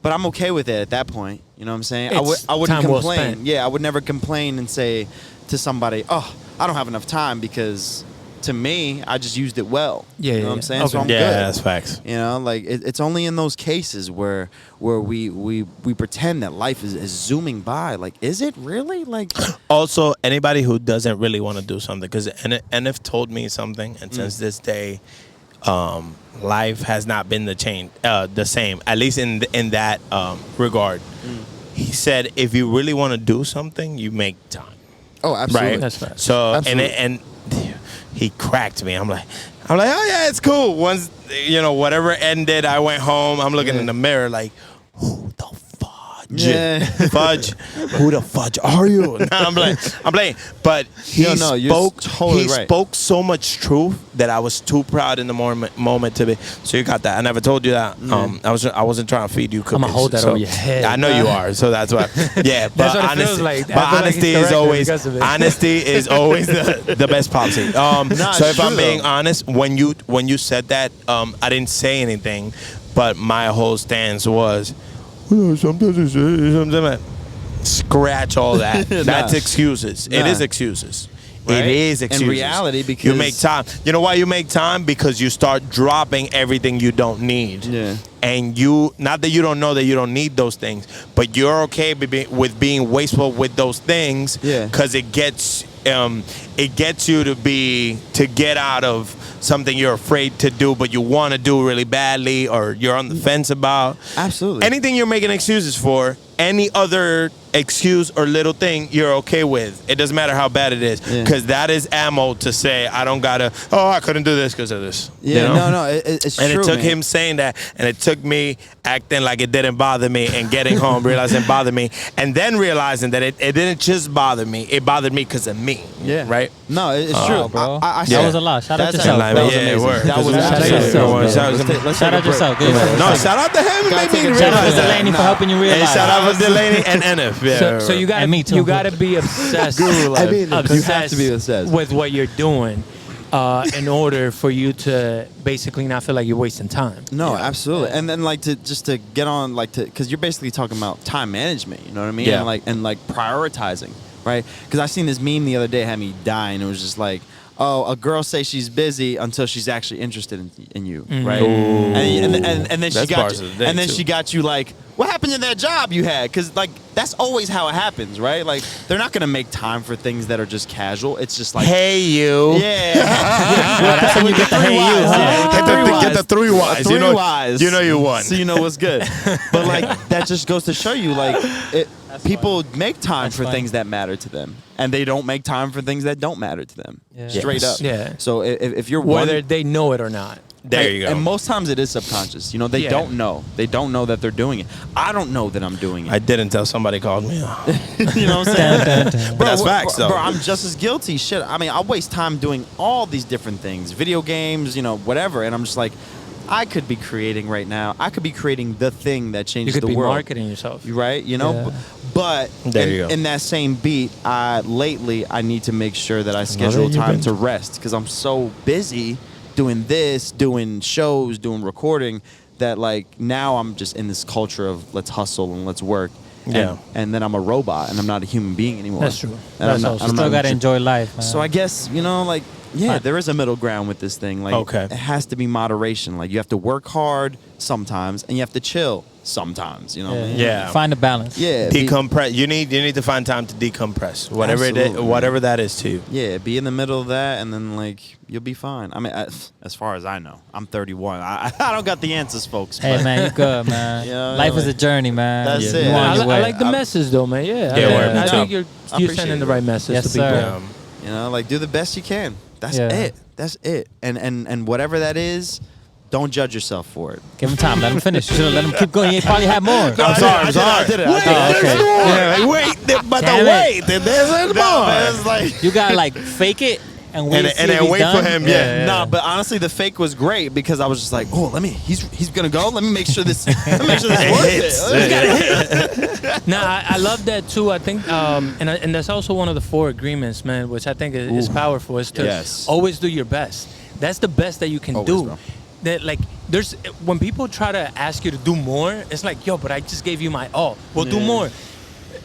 but I'm okay with it at that point. You know what I'm saying? It's I wouldn't time well complain. spent. Yeah, I would never complain and say to somebody, oh, I don't have enough time, because to me, I just used it well. Yeah, you know yeah, what I'm yeah. saying? Okay. So I'm Yeah, good. that's facts. You know, like it's only in those cases where we pretend that life is zooming by. Like, is it really? Like, Also, anybody who doesn't really want to do something, because NF told me something, and since this day, life has not been the same, at least in that regard. He said, if you really want to do something, you make time. oh, absolutely. Right. That's fair. So Absolutely. and he cracked me. I'm like, oh yeah, it's cool. Once whatever ended, I went home. I'm looking in the mirror like, who the fudge? Yeah. Fudge. Who the fudge are you? No, I'm playing. But he No, you're spoke. totally He right. spoke so much truth that I was too proud in the moment to be. So you got that. I never told you that. I wasn't trying to feed you cookies. I'ma hold that so, over your head. I know you are. So that's why. Yeah, but That's what it honesty, feels like. I but feel like honesty he's is corrected always because of it. honesty is always the best policy. So if I'm being honest, when you said that, I didn't say anything, but my whole stance was, sometimes scratch all that. That's excuses. It is excuses. Right? It is excuses. In reality, because you make time. You know why you make time? Because you start dropping everything you don't need. Yeah. And not that you don't know that you don't need those things, but you're okay with being wasteful with those things. Yeah. Because it gets you to get out of something you're afraid to do, but you want to do really badly, or you're on the fence about. Absolutely. Anything you're making excuses for, any other excuse or little thing you're okay with. It doesn't matter how bad it is, because that is ammo to say, I couldn't do this because of this. Yeah, you know? it's and true. it took man. him saying that, and it took me acting like it didn't bother me, and getting home realizing it bothered me, and then realizing that it didn't just bother me, it bothered me because of me. Yeah. Right? No, it's true, Oh, bro. I That was a lot. Shout out That's yourself. That was Yeah, amazing. word. That was Shout out absolutely yourself, bro. amazing. Shout out yourself. No, shout out to him. Gotta Make take me a realize Shout out to that. Delaney for helping you realize. Hey, shout out to Delaney and NF. Yeah, So you And me gotta too. you gotta be obsessed. I mean, you have to be obsessed with what you're doing in order for you to basically not feel like you're wasting time. No, absolutely. And then to get on because you're basically talking about time management. You know what I mean? Yeah. And prioritizing, right? Because I seen this meme the other day, had me dying. It was just like, oh, a girl says she's busy until she's actually interested in you, right? And then she That's got bars you, of the day, and then too. she got you like, what happened to that job you had? Because that's always how it happens, right? Like they're not gonna make time for things that are just casual. It's just like, Hey, you. yeah, That's when you get the hey you. Yeah. Get the three Ys. Three Ys. You know you won. So you know what's good. But that just goes to show you people make time for funny. things that matter to them, and they don't make time for things that don't matter to them. Yeah. Straight Yes. up. Yeah. So if you're Whether one, they know it or not. There you go. And most times it is subconscious. You know, they Yeah. don't know. They don't know that they're doing it. I don't know that I'm doing I it. didn't tell somebody called me. You know what I'm saying? But that's facts, though. Bro, I'm just as guilty. Shit. I mean, I waste time doing all these different things, video games, whatever, and I'm just like, I could be creating right now. I could be creating the thing that You changes could the be world. marketing yourself. Right? Yeah. But There you go. in that same beat, lately I need to make sure that I schedule you've time been- to rest, because I'm so busy doing this, doing shows, doing recording, that now I'm just in this culture of let's hustle and let's work. Yeah. And then I'm a robot and I'm not a human being anymore. That's true. And That's I'm not- also I'm Still not- gotta enjoy life, man. So I guess Yeah, there is a middle ground with this thing. Like, Okay. it has to be moderation. Like, you have to work hard sometimes, and you have to chill sometimes. You know what I mean? Yeah. Find a balance. Yeah. Decompress. You need to find time to decompress. Whatever it is, Absolutely. whatever that is to you. Yeah, be in the middle of that, and then like you'll be fine. I mean, as far as I know, I'm 31. I don't got the answers, folks. Hey but- man, you good, man. Yeah, Life is like- a journey, man. That's You it. on I, your I way. like the message though, man. Yeah, Yeah, word, I me think too. you're appreciate sending the it. right message Yes, to people. sir. You know, like do the best you can. That's Yeah. it. That's it. And whatever that is, don't judge yourself for it. Give him time. Let him finish. You should let him keep going. He probably had more. I'm sorry. I did it. Oh, okay. Yeah, wait, but Damn it. there's more. It's like. You gotta like fake it and wait. And see then if he's wait done. for him, yeah. Nah, but honestly, the fake was great because I was just like, oh, he's gonna go. Let me make sure this works. No, I love that too. I think, and that's also one of the 4 agreements, man, which I think is powerful. Is to Yes. always do your best. That's the best that you can Always, do. bro. That like, there's when people try to ask you to do more, it's like, yo, but I just gave you my all. Well, do Yeah. more.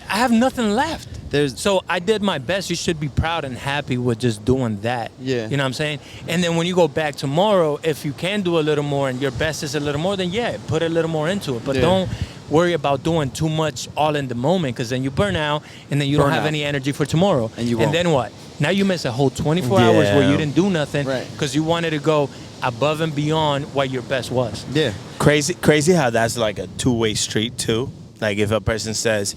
I have nothing left. There's- So I did my best. You should be proud and happy with just doing that. Yeah. You know what I'm saying? And then when you go back tomorrow, if you can do a little more and your best is a little more, then yeah, put a little more into it. But Yeah. don't worry about doing too much all in the moment, because then you burn out and then you don't Burn have out. any energy for tomorrow. And you won't. then what? Now you miss a whole 24 hours where Yeah. you didn't do nothing Right. because you wanted to go above and beyond what your best was. Yeah. Crazy how that's like a two-way street too. Like if a person says,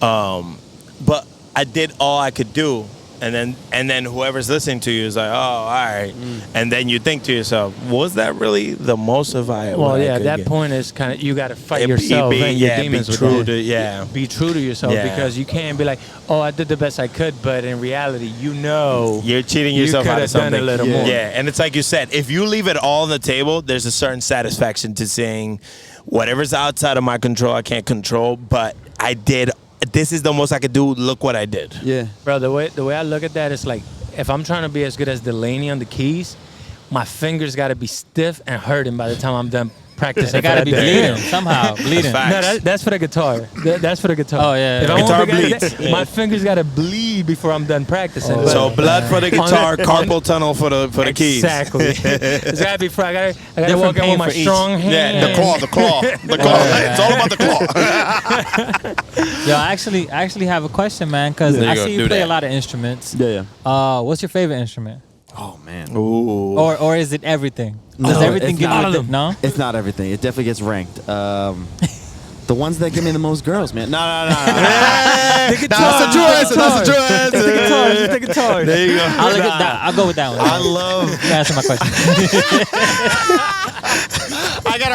but I did all I could do, and then whoever's listening to you is like, oh, all right. And then you think to yourself, was that really the most of I? Well, what I yeah, could that get? point is kind of, you got to fight Be- yourself be- and your yeah, be demons with true that. to- yeah. Be true to yourself, Yeah. because you can't be like, oh, I did the best I could, but in reality, You're cheating you yourself could out of have done something. a little Yeah. more. Yeah, and it's like you said, if you leave it all on the table, there's a certain satisfaction to saying, whatever's outside of my control, I can't control, but I did. This is the most I could do. Look what I did. Yeah. Bro, the way I look at that is like, if I'm trying to be as good as Delaney on the keys, my fingers got to be stiff and hurting by the time I'm done practicing. They gotta for be that day. bleeding somehow. Bleeding. Facts. No, that's for the guitar. That's for the guitar. Oh, yeah, If yeah. I want Guitar to be bleeds. good, my fingers gotta bleed before I'm done practicing. But- So blood for the guitar, On the- carpal tunnel for the keys. Exactly. It's gotta be. I gotta Different walk in pain with my for each. strong hand. Yeah, the claw. The claw. It's all about the claw. Yo, I actually have a question, man, because There you I go, see you do play that. a lot of instruments. Yeah. What's your favorite instrument? Oh man. Ooh. Or is it everything? No, Does everything it's give not. you All the, of them. no? It's not everything. It definitely gets ranked. The ones that give me the most girls, man. No. That's the true answer. That's the true answer. It's the guitar. It's the guitar. There you go. I'll go with that one. I love. You answer my question. I got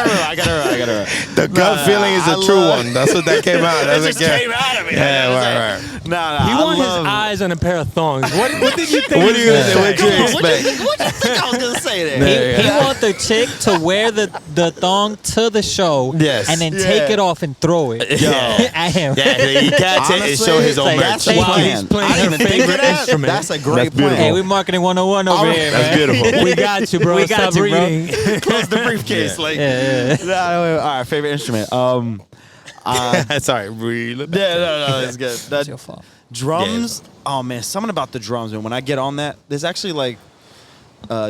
her. The gut feeling is I a true love- one. That's what that came out. That's It just came out of me. Yeah, right. Nah. He I won his love- eyes on a pair of thongs. What did you think? What do he you was gonna what say? you What expect? you think I was gonna say there? He want the chick to wear the thong to the show, Yes. and then Yeah. take it off and throw it at him. Yeah, he can't take it, show his own like, merch. that's a While plan. he's playing I didn't her even think of favorite that. instrument. That's a great That's beautiful. plan. Hey, we marketing 101 over here, That's man. beautiful. We got you, bro. We got Stop you, bro. reading. Close the briefcase. Yeah. Like, Yeah. All right, favorite instrument. Sorry, really. No, it's good. It's your fault. Drums. Oh man, something about the drums. And when I get on that, there's actually like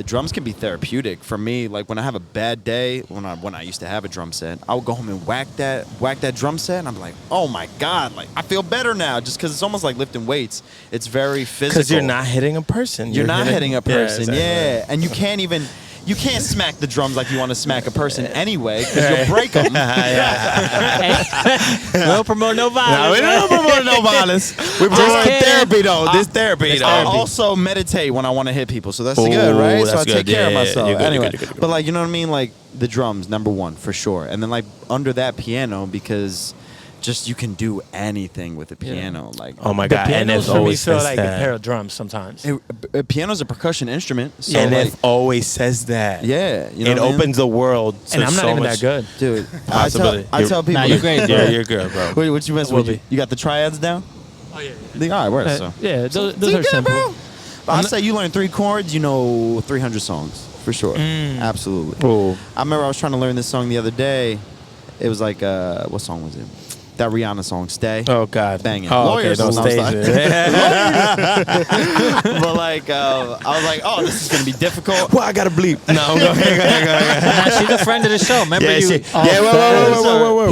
drums can be therapeutic for me. Like when I have a bad day, when I used to have a drum set, I would go home and whack that drum set, and I'm like, oh my god, like I feel better now, just because it's almost like lifting weights. It's very physical. Because you're not hitting a person. You're not hitting a person, exactly. yeah. And you can't smack the drums like you want to smack a person anyway, because you'll break them. We don't promote no No, violence. we don't promote no violence. We promote kidding. therapy, though. This therapy, though. I also meditate when I want to hit people, so that's Ooh, good, right? So I that's take good. care of Yeah, myself. you're good, Anyway, you're good. but like, you know what I mean? Like the drums, number one for sure, and then like under that piano, because just you can do anything with a piano. Like Oh my The God. And pianos it for me always feel says like a that. pair of drums sometimes. a piano's a percussion instrument, so And like, it always says that. yeah, you know It what I mean? opens the world to And I'm not so even much that good. dude. possibility. I tell people, Nah, you're great, bro. Yeah, you're good, bro. Wait, what you mess Will with? be. You got the triads down? Oh yeah. All right, where so? Yeah, those So you are good, simple. bro. But I say you learn 3 chords, you know 300 songs for sure. Absolutely. Ooh. I remember I was trying to learn this song the other day. It was like, what song was it? that Rihanna song, Stay. Oh God, banging. Oh, Lawyers, okay, don't no, stay. But like, I was like, oh, this is gonna be difficult. Well, I gotta bleep. No, go ahead. Nah, she's a friend of the show. Remember Yeah, you? wait.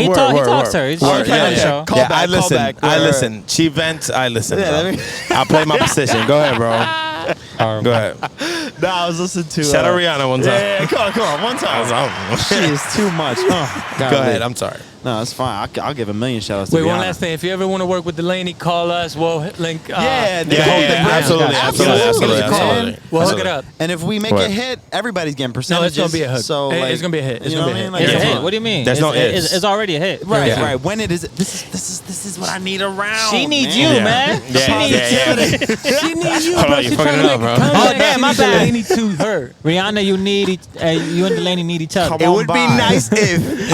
He talks to her. She's a friend of the show. I listen. I listen. She vents. I listen. Yeah, I play my position. Go ahead, bro. Go ahead. No, I was listening to. Shout out Rihanna one time. Yeah, come on, one time. She is too much. Go ahead. I'm sorry. No, it's fine. I'll give a million shout outs to Wait, Rihanna. one last thing. If you ever want to work with Delaney, call us. We'll link. Absolutely. We'll hook it up. And if we make a hit, everybody's getting percentages. No, it's gonna be a hook. So It's like, gonna be a hit. It's you know gonna be a what I hit. mean? It's a Like, hit. What do you mean? There's no ifs. It's already a hit. Right, Yeah. right. When it is, this is what I need around. She needs man. you, man. Yeah, yeah. She needs you, Hold bro. on, you She's fucking trying it to up, make bro. a comeback. Oh, damn, my She needs bad. Delaney to her. Rihanna, you and Delaney need each other. Come It on would be by. nice if.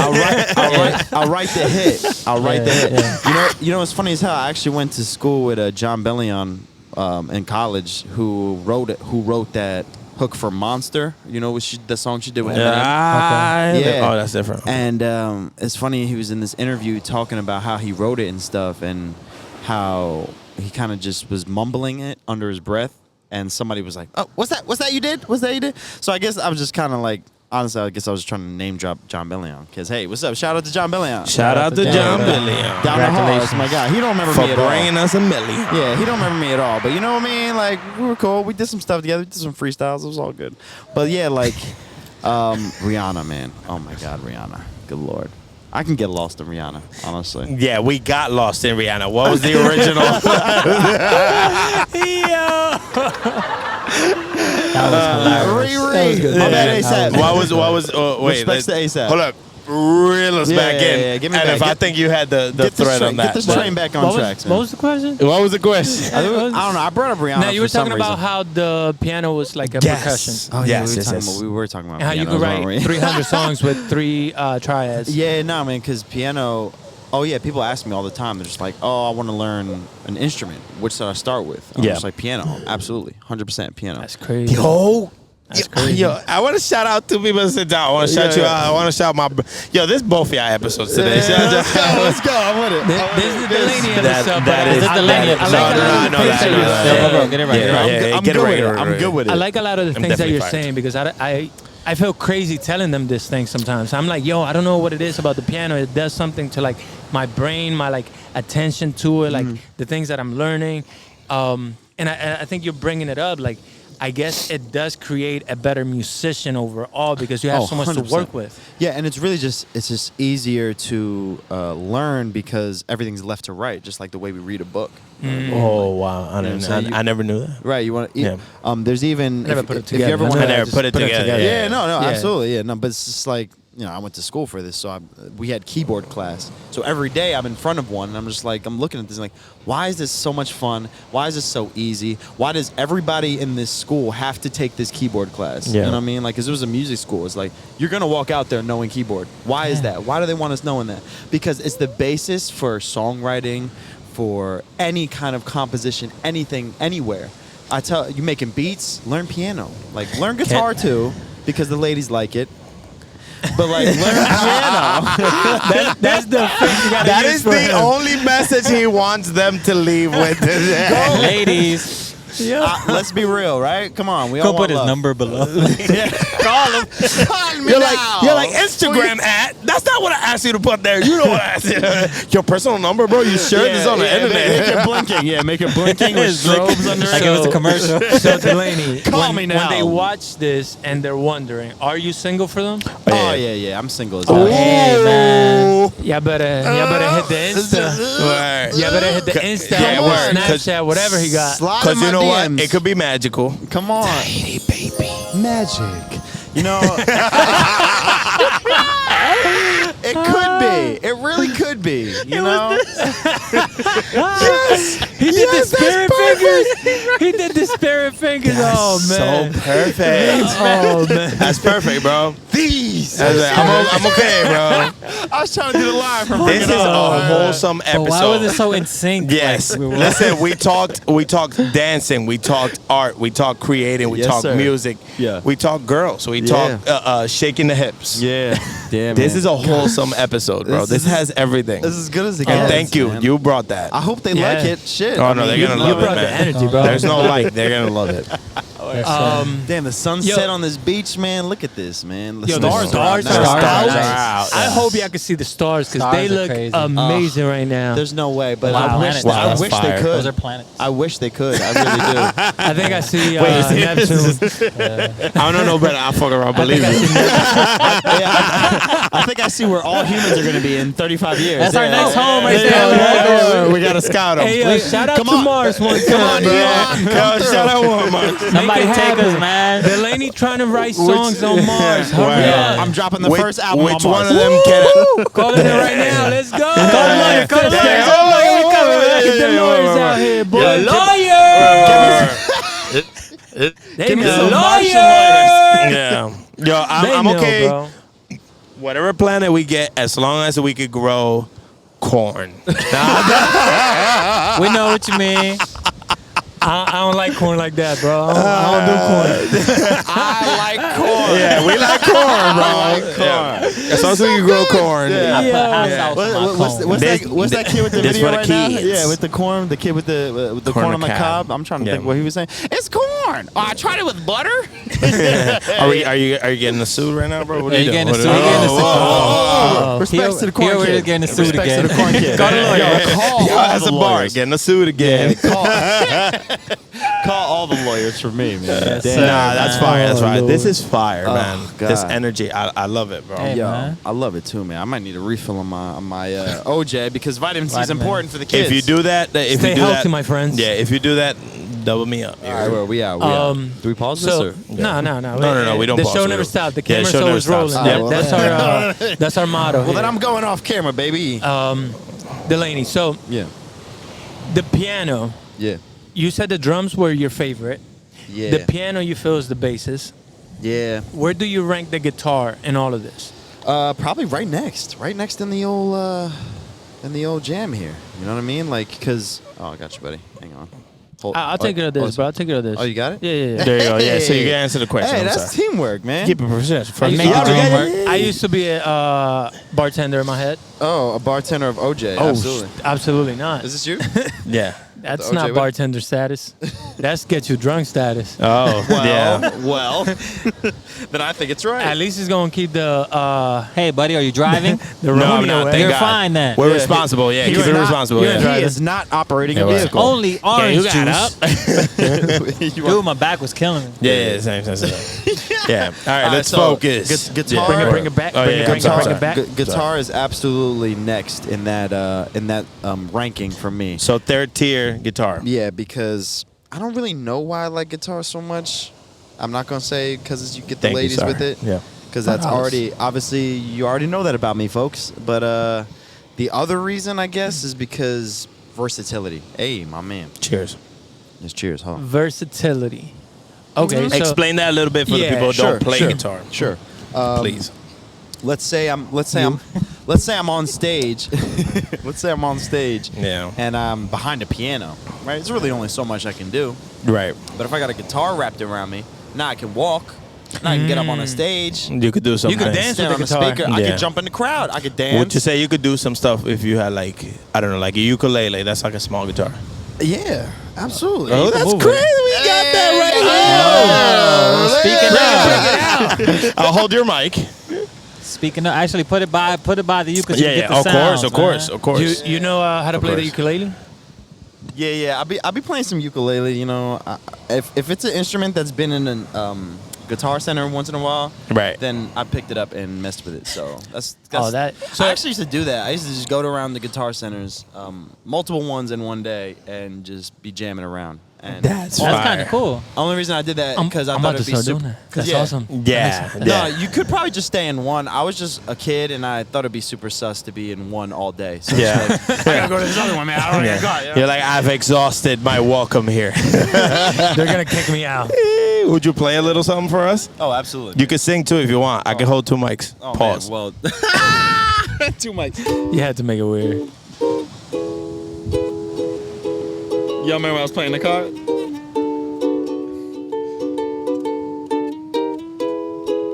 I'll write the hit. I'll write the hit. Yeah. You know what's funny as hell? I actually went to school with John Bellion in college, who wrote that hook for Monster. You know the song she did with Eminem. Yeah. Oh, that's different. And it's funny, he was in this interview talking about how he wrote it and stuff, and how he kind of just was mumbling it under his breath. And somebody was like, "Oh, what's that? What's that you did? What's that you did?" So I guess I was just kind of like, honestly, I guess I was trying to name drop John Bellion. Because, hey, what's up? Shout out to John Bellion. Shout out to John Bellion. Down the hall. That's my guy. He don't remember For me at all. bringing us a million. Yeah, he don't remember me at all. But you know what I mean? Like, we were cool. We did some stuff together. We did some freestyles. It was all good. But yeah, like, Rihanna, man. Oh my God, Rihanna. Good Lord. I can get lost in Rihanna, honestly. Yeah, we got lost in Rihanna. What was the original? That was hilarious. Riri. My bad, ASAP. What was? Wait, Respects to ASAP. Hold up. Reel us back in. Yeah, give me and back. if I think you had the thread on that. Get this train back on track. What was the question? What was the question? I don't know. I brought up Rihanna. No, you were for some talking about reason. how the piano was like a percussion. Oh, yeah, Yes, we were talking about And how you could pianos, weren't we? write 300 songs with 3 triads. Yeah, no, man, because piano. Oh yeah, people ask me all the time. They're just like, "Oh, I want to learn an instrument. Which should I start with?" I'm just like, piano, absolutely, 100% piano. That's crazy. That's crazy. Yo, I want to shout out two people that sit down. I want to shout you out. I want to shout my. Yo, this is both of y'all episodes today. Let's go. I'm with it. This is the Delaney episode. that Is it Delaney? I like a lot of the things that you're saying. Bro, get it right. I'm good with it. I'm good with it. I like a lot of the things that definitely you're fired. saying because I feel crazy telling them this thing sometimes. I'm like, yo, I don't know what it is about the piano. It does something to like my brain, my like attention to it, like the things that I'm learning. And I think you're bringing it up. Like, I guess it does create a better musician overall because you have so much to 100%. work with. Yeah, and it's really just easier to learn because everything's left to right, just like the way we read a book. Oh wow! what I'm saying? I never knew that. Right. You want to? Yeah. There's even I never if, put it if you together. ever I want never to put it together. Yeah, no, Yeah. absolutely, yeah, no. But it's just like, you know, I went to school for this, so we had keyboard class. So every day I'm in front of one, and I'm just like, I'm looking at this, and like, why is this so much fun? Why is this so easy? Why does everybody in this school have to take this keyboard class? Yeah. You know what I mean? Like, because it was a music school. It's like, you're gonna walk out there knowing keyboard. Why is that? Why do they want us knowing that? Because it's the basis for songwriting, for any kind of composition, anything, anywhere. I tell you, making beats, learn piano. Like, learn guitar too, because the ladies like it. But like, learn piano. That's the phrase you gotta That use is for the him. only message he wants them to leave with. Ladies, Let's be real, right? Come on, we all go want put his love. number below. Call him. Call me You're now. like Instagram ad. That's not what I asked you to put there. You know what I asked you. Your personal number, bro. You sure this is on the Make internet? it blinking. Yeah, make it blinking with strobes under Like it. it was a commercial. So Delaney, Call me now. when they watch this and they're wondering, are you single for them? Oh yeah, I'm single as hell. Hey, man. Y'all better hit the Insta. Y'all better hit the Insta, Yeah, or word. Snapchat, whatever he got. Slide in Because my you know what? DMs. It could be magical. Come on. Magic. You know, it could be. It really could be. You know? He did the spirit fingers. He did the spirit fingers. Oh man. So perfect. Oh man. That's perfect, bro. These. I'm okay, bro. I was trying to do the line from This is a wholesome But episode. why was it so in sync? Yes. Like, we were- Listen, we talked dancing, we talked art, we talked creating, we Yes, talked sir. music. Yeah. We talked girls, we talked shaking the hips. Yeah. Damn. This is a wholesome episode, bro. This has everything. This is as good as it And gets. thank you. man. You brought that. I hope they Yeah. like it. Shit. Oh, no, they're you gonna You love it, brought the man. energy, bro. There's no like. They're gonna love it. Damn, the sun's Yo. set on this beach, man. Look at this, man. The Yo, the stars, stars are are out. out. Nice. I hope y'all can see the stars because Stars they are look crazy. amazing right now. There's no way, but Wow. I wish, Wow, I that's wish they fire. could. Those are planets. I wish they could. I really do. I think I see Wait, Neptune. I don't know, but I'll fuck around. Believe me. I think I see where all humans are going to be in 35 years. That's our Yeah. next home right Yeah, there. we gotta scout them. Hey, shout out to Mars one time, bro. Yo, shout out one, man. Somebody Make it take us, happen. man. Delaney trying to write songs on Mars. Hurry Wow. up. I'm dropping the first album Which on one Mars. of them can? Calling it right now. Let's go. Call the lawyer, call the lawyer. Get the lawyers out here, boy. Yeah, Lawyer. Give me some lawyer. Yeah. Yo, I'm okay. Bro. Whatever planet we get, as long as we could grow corn. We know what you mean. I don't like corn like that, bro. I don't do corn. I like corn. Yeah, we like corn, bro. Yeah. As long as we can grow corn. I put hot Yeah. sauce on my cone. What's that kid with the This video for right the now? kids. Yeah, with the corn, the kid with the corn on the cob. I'm trying to think Yeah. what he was saying. It's corn. Oh, I tried it with butter. Are you getting a suit right now, bro? What Yeah, are you getting a doing? suit. You getting a suit. Oh. Respects to the corn Here we're kid. getting a suit Respects again. to the corn kid. Call the lawyer. Yo, call Yo, all that's the a bar. lawyers. Getting a suit again. Call all the lawyers for me, man. Yes, sir. Nah, that's fire. That's fire. Lord. This is fire, Oh, man. This God. energy, I love it, bro. Hey, Yo, man. I love it too, man. I might need a refill on my OJ because vitamin C is Vitamin. important for the kids. If you do that, Stay healthy, my friends. Yeah, if you do that, double me up. all right, where we at? We out. Do we pause this So or? no, No, we don't The pause, show we never don't. stopped. The Yeah, camera's show never always rolling. stops. Yeah, Yeah. that's our motto. Well, here. then I'm going off camera, baby. Delaney. So Yeah. the piano. Yeah. You said the drums were your favorite. Yeah. The piano you feel is the basis. Yeah. Where do you rank the guitar in all of this? Probably right next in the old jam here. You know what I mean? Like, cause I got you, buddy. Hang on. Hold- I'll take care of this, bro. I'll take care of this. Oh, you got it? Yeah. There you go. Yeah, so you can answer the question. Hey, I'm that's sorry. teamwork, man. Keep it professional. Make the dream work. I used to be a bartender in my head. Oh, a bartender of OJ. Absolutely. Absolutely not. Is this you? Yeah. That's the OJ not way? bartender status. That's get you drunk status. Oh, yeah. well, then I think it's right. At least he's gonna keep the Hey, buddy, are you driving? the No, I'm Romeo not. way. Thank You're God. fine then. We're responsible. Yeah, You're keep it not- responsible. you're Yeah. not He is not operating a Yeah, well. vehicle. Only orange you got juice. Dude, my back was killing me. Yeah, same. Yeah. All right, let's so focus. guitar- Bring it back. Oh, Bring yeah, it I'm sorry. back. Guitar is absolutely next in that ranking for me. So third tier guitar. Yeah, because I don't really know why I like guitar so much. I'm not gonna say because you get the Thank you, ladies sir. with it. Yeah. Because that's Perhaps. already obviously you already know that about me, folks. But the other reason I guess is because versatility. Hey, my man. Cheers. Just cheers, huh? Versatility. Okay, so Explain that a little bit for the Yeah, people who sure, don't play sure. guitar. Sure. Please. Let's say I'm on stage. Let's say I'm on stage. Yeah. And I'm behind a piano. Right? It's really only so much I can do. Right. But if I got a guitar wrapped around me, now I can walk. Now I can get up on a stage. You could do something. You could dance Stand on with the the guitar. speaker. I Yeah. could jump in the crowd. I could dance. Would you say you could do some stuff if you had like, I don't know, like a ukulele? That's like a small guitar. Yeah, absolutely. Oh, that's move it. crazy. We got that right here. Speaking of, I'll hold your mic. speaking of, actually put it by the you because you Yeah, get the of sounds, course. you know how to play the course. ukulele? Yeah. I'll be playing some ukulele. You know, if it's an instrument that's been in a guitar center once in a while, Right. then I picked it up and messed with it. So that's Oh, that- so- I actually used to do that. I used to just go around the guitar centers, multiple ones in one day, and just be jamming around. And That's kind of cool. only reason I did that because I I'm thought about to it'd be start super. doing that. That's yeah. awesome. Yeah. No, you could probably just stay in one. I was just a kid, and I thought it'd be super sus to be in one all day. So Yeah. it's like, I gotta go to this other one, man. I don't even got it. You're like, I've exhausted my welcome here. They're gonna kick me out. Would you play a little something for us? Oh, absolutely. You can sing too if you want. I can hold 2 mics. Oh, Pause. Man, well, 2 mics. You had to make it weird. Y'all remember when I was playing the card?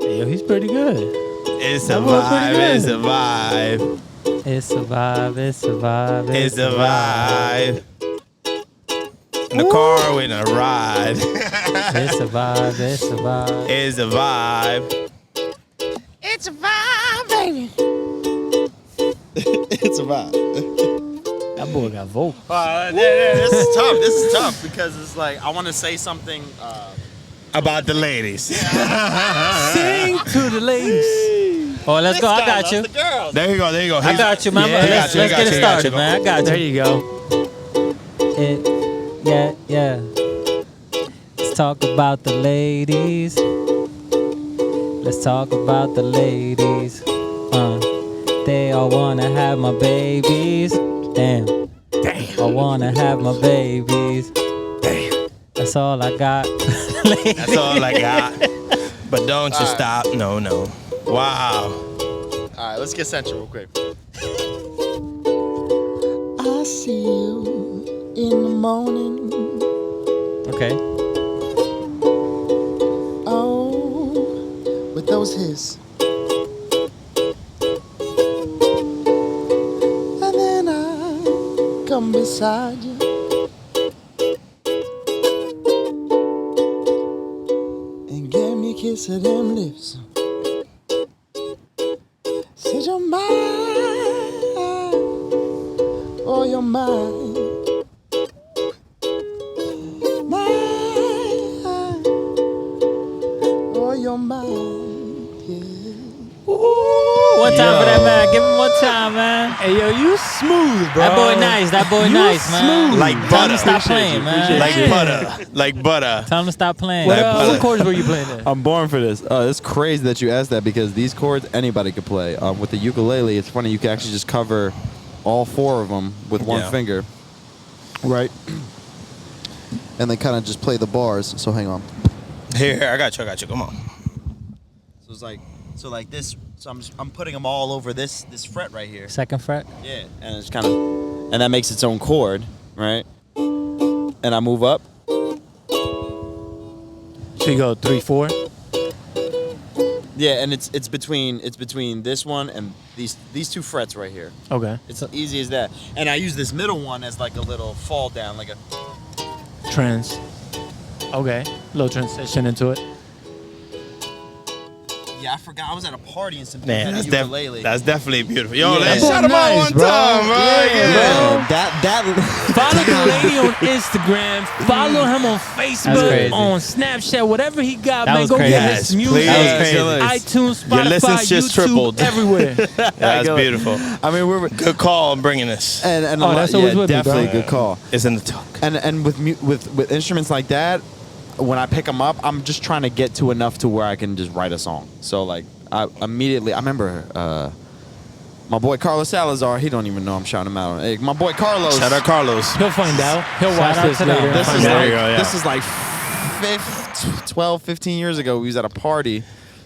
Hey, yo, he's pretty good. It's a That was pretty vibe. good. It's a vibe. It's a vibe. It's a vibe. It's a vibe. In the car with a ride. It's a vibe. It's a vibe. It's a vibe. It's a vibe. That boy got vocal. This is tough. This is tough because it's like I want to say something. About the ladies. Sing to the ladies. Oh, let's go. I got you. The girls. There you go. There you go. I got you, man. Yeah, Let's get it started, man. I got There you. you go. Yeah. Let's talk about the ladies. Let's talk about the ladies. They all wanna have my babies. Damn. I wanna have my babies. Damn. That's all I got. That's all I got. But don't you stop. No. Wow. All right, let's get central real quick. I see you in the morning. Okay. Oh, with those hips. And then I come beside you. And give me a kiss of them lips. Said you're mine. Oh, you're mine. Mine. Oh, you're mine. Yeah. One time for that man. Give him one time, man. Hey, yo, you smooth, bro. That boy nice. That boy You nice, man. smooth. Like Tell him butter. to stop playing, man. Like Yeah. butter. Like butter. Tell him to stop playing. What chords were you playing there? I'm born for this. It's crazy that you asked that because these chords anybody could play. With the ukulele, it's funny you can actually just cover all 4 of them with one Yeah. finger, right? And then kind of just play the bars. So hang on. Here, I got you. Come on. So it's like this. So I'm putting them all over this fret right here. Second fret. Yeah, and it's kind of, and that makes its own chord, right? And I move up. So you go 3, 4. Yeah, and it's between this one and these 2 frets right here. Okay. It's easy as that. And I use this middle one as like a little fall down, like a. Trans. Okay. Little transition into it. Yeah, I forgot. I was at a party and some people Man, had a that's, ukulele. that's definitely beautiful. Yo, Yeah. let's That shout him out nice, one bro. time, bro. Man, that Follow the lady on Instagram. Follow him on That's Facebook, crazy. on Snapchat, whatever he got, That man. was Go crazy. get Yes, his music. please. That was crazy. iTunes, Your Spotify, listens just YouTube, tripled. everywhere. That's beautiful. I mean, we're Good call on bringing this. and a Oh, lot, that's always with me, bro. definitely a good call. It's in the talk. And with instruments like that, when I pick them up, I'm just trying to get to enough to where I can just write a song. So like I remember my boy Carlos Salazar. He don't even know I'm shouting him out. Hey, my boy Carlos. Shout out Carlos. He'll find out. He'll Shout watch out this to them. later. This and is find There out. you go, yeah. This is like 12, 15 years ago. We was at a party,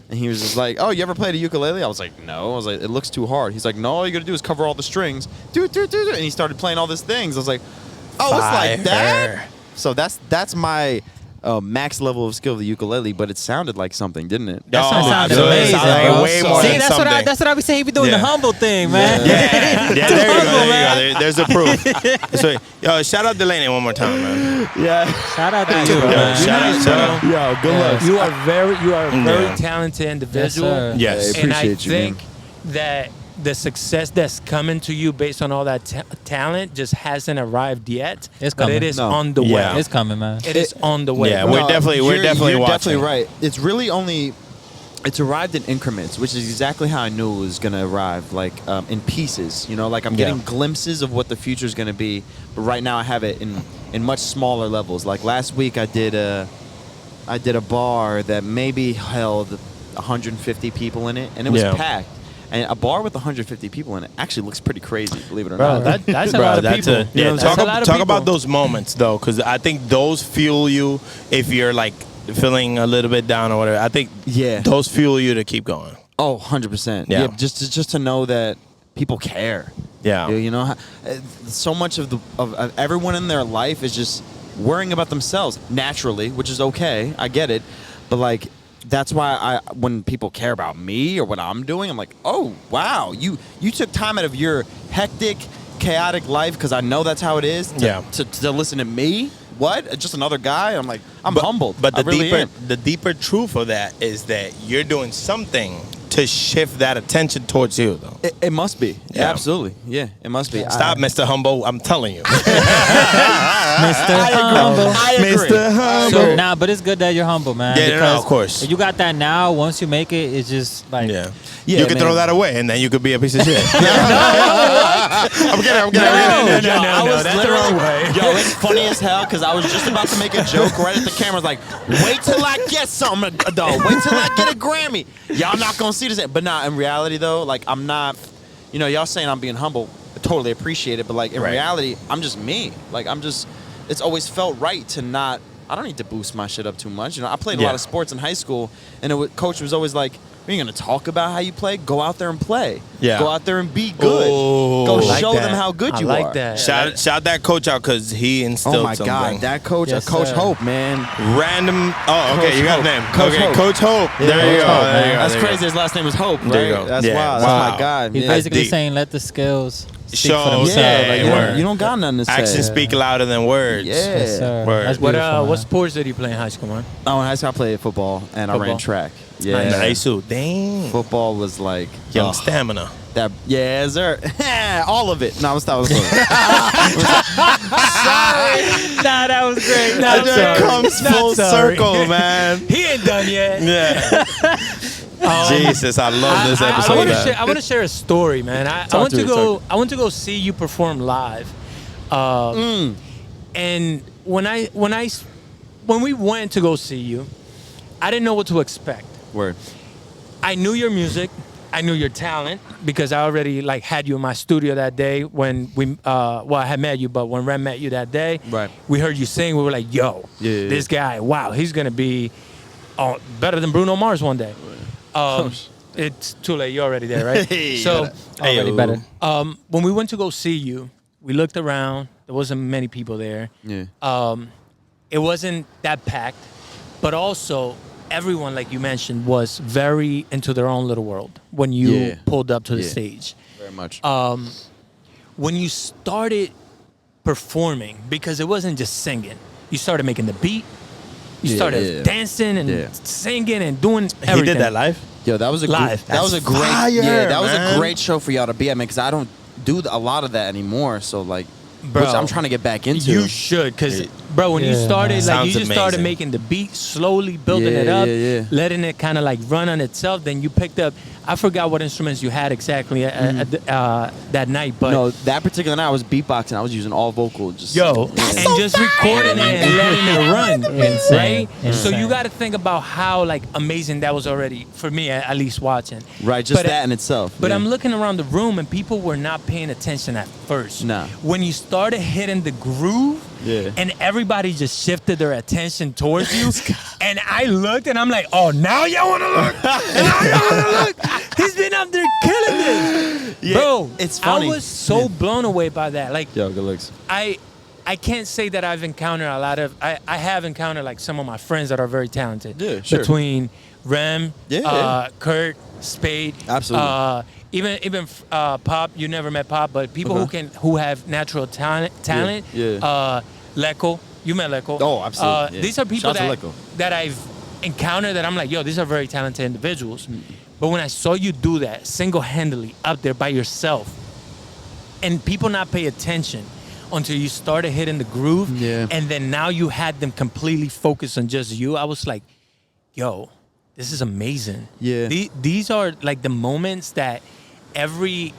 and he was just like, "Oh, you ever played a ukulele?" I was like, "No." I was like, "It looks too hard." He's like, "No, all you gotta do is cover all the strings." And he started playing all these things. I was like, "Oh, it's like that." Fire. So that's my max level of skill of the ukulele, but it sounded like something, didn't it? That sounded absolutely. amazing, Sounded like bro. way more See, than that's something. what I be saying. He be doing Yeah. the humble thing, man. Yeah, there you go. humble, There you go. man. There's the proof. So, yo, shout out Delaney one more time, man. Yeah. Shout out to you, Yo, man. shout out, shout out. Yo, good luck. You are a very Yeah. talented individual. sir. Yes. I And I appreciate you, man. think that the success that's coming to you based on all that talent just hasn't arrived yet. It's but coming. it is No. on the Yeah. way. It's coming, man. It is on the way. Yeah, bro. we're definitely you're watching. definitely right. It's really only it's arrived in increments, which is exactly how I knew it was gonna arrive, like in pieces. You know, like I'm getting glimpses of what the future is gonna be, but right now I have it in in much smaller levels. Like last week, I did a bar that maybe held 150 people in it, and it was packed. And a bar with 150 people in it actually looks pretty crazy, believe it or not. That's a lot of people. Talk about those moments, though, because I think those fuel you if you're, like, feeling a little bit down or whatever. I think those fuel you to keep going. Oh, 100%. Yeah. Just to know that people care. Yeah. You know, so much of everyone in their life is just worrying about themselves naturally, which is okay. I get it. But, like, that's why when people care about me or what I'm doing, I'm like, oh, wow, you took time out of your hectic, chaotic life, because I know that's how it is, to listen to me. What? Just another guy? I'm like, I'm humbled. But the the deeper truth of that is that you're doing something to shift that attention towards you, though. It must be. Yeah. Absolutely. Yeah, it must be. Stop, Mr. Humble. I'm telling you. Mr. Humble. I agree. Mr. Humble. Nah, but it's good that you're humble, man. Yeah, because of course. if you got that now, once you make it, it's just like... Yeah, Yeah, you can throw that away, and then you could be a piece of shit. I'm kidding. I was literally, it's funny as hell, because I was just about to make a joke right at the camera. I was like, wait till I get something, though. Wait till I get a Grammy. Y'all not going to see this. But nah, in reality, though, like, I'm not, y'all saying I'm being humble. I totally appreciate it. But, like, in reality, I'm just me. Like, it's always felt right to not, I don't need to boost my shit up too much. I played a lot of sports in high school, and coach was always like, are you going to talk about how you play? Go out there and play. Yeah. Go out there and be good. Go show them how good you are. That. Shout that coach out, because he instilled something. Oh, my God. That coach, Coach Hope, man. Random. Oh, okay. Coach you got Hope. the name. Coach okay, Hope. Coach Hope. Yeah, There you go. Hope, There you go. That's There you crazy. go. His last name was Hope, right? There you go. That's Yeah. wild. Wow. That's my God. He's basically saying, let the skills speak for themselves. Yeah, you don't got nothing to say. Actions speak louder than words. Yeah. Yes, sir. Word. That's beautiful, What sports did you play in high school, man? Oh, in high school I played football, and I ran track. Yeah. Nice. Dang. Football was like Young stamina. that. Yeah, sir. All of it. No, I was sorry. Nah, that was great. That just comes full circle, man. He ain't done yet. Yeah. Jesus, I love this episode. I want to share a story, man. I want to go see you perform live, and when we went to go see you, I didn't know what to expect. Word. I knew your music, I knew your talent, because I already had you in my studio that day when I had met you, but when Ren met you that day, right, we heard you sing. We were like, yo, this guy, wow, he's gonna be better than Bruno Mars one day. It's too late. You're already there, right? So already better. When we went to go see you, we looked around. There wasn't many people there. Yeah. It wasn't that packed, but also everyone, like you mentioned, was very into their own little world when you pulled up to the stage. Very much. When you started performing, because it wasn't just singing, you started making the beat. You started dancing and singing and doing everything. He did that live? Yo, that was a live. That was a great. Fire, that was man. a great show for y'all to be at, man. Because I don't do a lot of that anymore. So which I'm trying to get back into. You should, because bro, when you started, Sounds you just started amazing. making the beat, slowly building it up, letting it kind of run on itself. Then you picked up. I forgot what instruments you had exactly that night, but no, that particular night I was beatboxing. I was using all vocal, just just recording it and letting it run, Insane. right? So you got to think about how amazing that was already for me, at least watching. Right, just that in itself. But I'm looking around the room and people were not paying attention at first. Nah. When you started hitting the groove, and everybody just shifted their attention towards you, and I looked and I'm like, oh, now y'all want to look? Now y'all want to look? He's been up there killing this. Bro, it's funny. I was so blown away by that. Yo, good looks. I can't say that I've encountered a lot of, I have encountered some of my friends that are very talented. Yeah, sure. Between Rem, Kurt, Spade. Absolutely. Even Pop, you never met Pop, but people who have natural talent. Lecco, you met Lecco. Oh, absolutely. These are people that I've encountered that I'm like, yo, these are very talented individuals. But when I saw you do that single-handedly up there by yourself, and people not pay attention until you started hitting the groove, and then now you had them completely focused on just you, I was like, yo, this is amazing. Yeah. These are the moments that every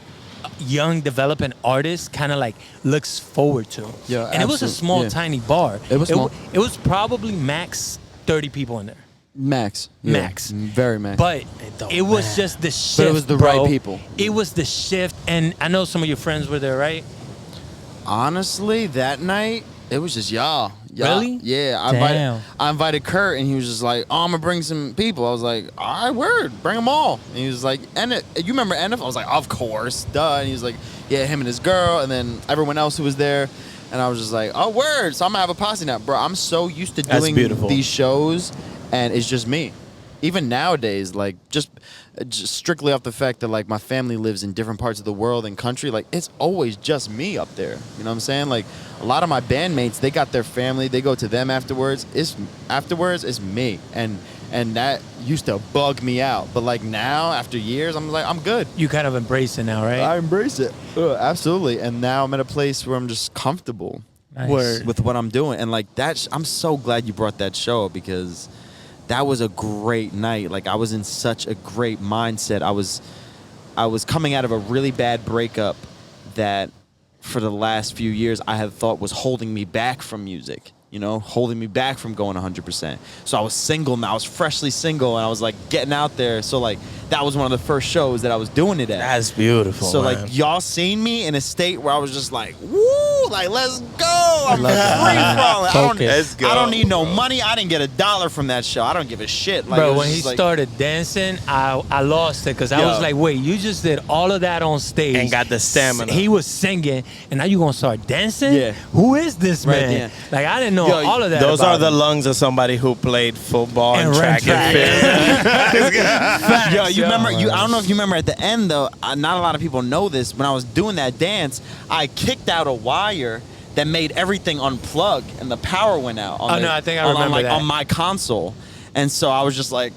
young developing artist kind of like looks forward to. Yeah, and it was a small, tiny bar. It was small. It was probably max 30 people in there. Max. Max. Very max. But it was just the shift. But it was the bro. right people. It was the shift, and I know some of your friends were there, right? Honestly, that night it was just y'all. Really? Yeah. Damn. I invited Kurt, and he was just like, "Oh, I'm gonna bring some people." I was like, "All right, word, bring them all." And he was like, "And you remember NF?" I was like, "Of course, duh." And he was like, "Yeah, him and his girl, and then everyone else who was there." And I was just like, "Oh, word!" So I'm gonna have a posse now, bro. I'm so used to doing these shows, and it's just me. Even nowadays, like just strictly off the fact that like my family lives in different parts of the world and country, like it's always just me up there. You know what I'm saying? Like a lot of my bandmates, they got their family, they go to them afterwards. It's me, and that used to bug me out. But like now, after years, I'm like, I'm good. You kind of embrace it now, right? I embrace it, absolutely. And now I'm at a place where I'm just comfortable Nice. with what I'm doing, and like that. I'm so glad you brought that show up because that was a great night. Like I was in such a great mindset. I was coming out of a really bad breakup that for the last few years I had thought was holding me back from music, you know, holding me back from going 100%. So I was single now. I was freshly single and I was like getting out there. So like that was one of the first shows that I was doing it at. That's beautiful. So man. like y'all seen me in a state where I was just like, woo, like let's go. I'm free falling. I don't need no money. I didn't get $1 from that show. I don't give a shit. Like, bro, when he started dancing, I lost it because I was like, wait, you just did all of that on stage and got the stamina. He was singing, and now you gonna start dancing? Yeah. Who is this man? Then. Like I didn't know all of that. Those about are the him. lungs of somebody who played football and ran track and field. Yo, you remember? I don't know if you remember at the end though. Not a lot of people know this. When I was doing that dance, I kicked out a wire that made everything unplug, and the power went out. I think I remember that on my console, and so I was just like,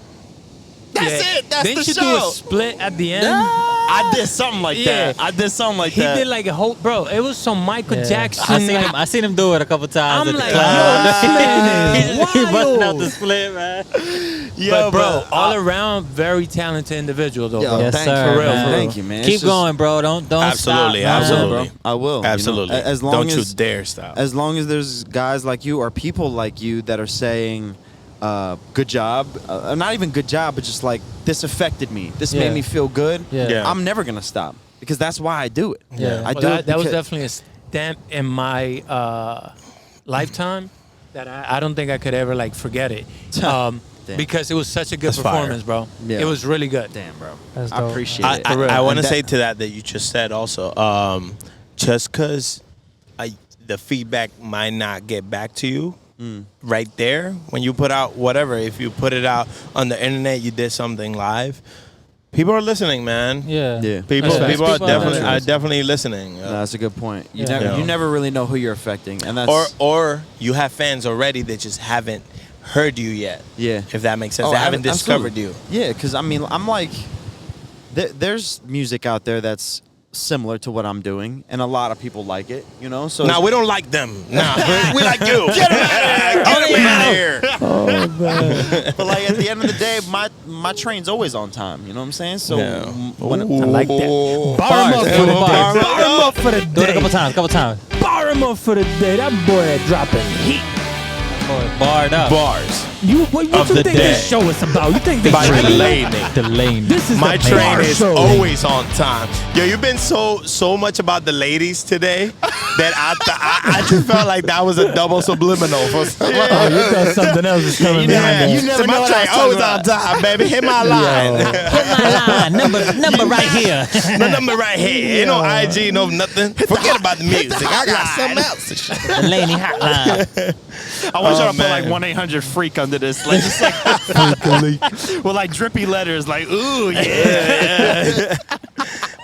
"That's it. That's Didn't the you show." do a split at the end? I did something like that. I did something like He that. did like a whole, bro. It was some Michael Jackson. I seen him do it a couple times. I'm at the like, club. yo, this man is He busting out wild. the split, man. But bro, all around, very talented individual though, bro. Yes, thank sir, you, man. Thank you, man. Keep going, bro. Don't Absolutely, stop. absolutely. Bro. I will. Absolutely. You know, as long Don't as you dare stop. As long as there's guys like you or people like you that are saying, good job, not even good job, but just like, this affected me. This made me feel good. Yeah. I'm never going to stop because that's why I do it. Yeah. I Well, do that, it that was because- definitely a stamp in my lifetime that I don't think I could ever like forget it. Because it was such a good That's fire. performance, bro. Yeah. It was really good. Damn, bro. That's I dope. appreciate it. I want to And say to that you just said also, just because the feedback might not get back to you right there when you put out whatever, if you put it out on the internet, you did something live, people are listening, man. Yeah. Yeah. People That's are right. definitely listening. That's a good point. You Yeah. never really know who you're affecting, and that's Or you have fans already that just haven't heard you yet. Yeah. If that makes sense. Oh, They haven't discovered absolutely. you. Yeah, because I mean, I'm like, there's music out there that's similar to what I'm doing, and a lot of people like it, you know? So Nah, we don't like them. Nah, we like you. Get him out of here. Get him out of here. but like at the end of the day, my train's always on time, you know what I'm saying? So Yeah. when I like that. Bar Bars, him up for the bars. day. Bar him up for the Do it a day. couple times. Bar him up for the day. That boy dropping heat. Boy, barred up. Bars. What Of you the think day. this show is about? You think this By train? Delaney. This is My the train bar is show. always on time. Yo, you've been so much about the ladies today that I just felt like that was a double subliminal for some. Oh, you thought something else was coming behind that. You never know my train always on time, baby. Hit my line. Hit my line. Number right here. The number right here. Ain't no IG, no nothing. Forget about the music. I got something else. Delaney hotline. I want y'all to put man. like 1-800-FREAK under this. Like, just like with like drippy letters, like, ooh, yeah.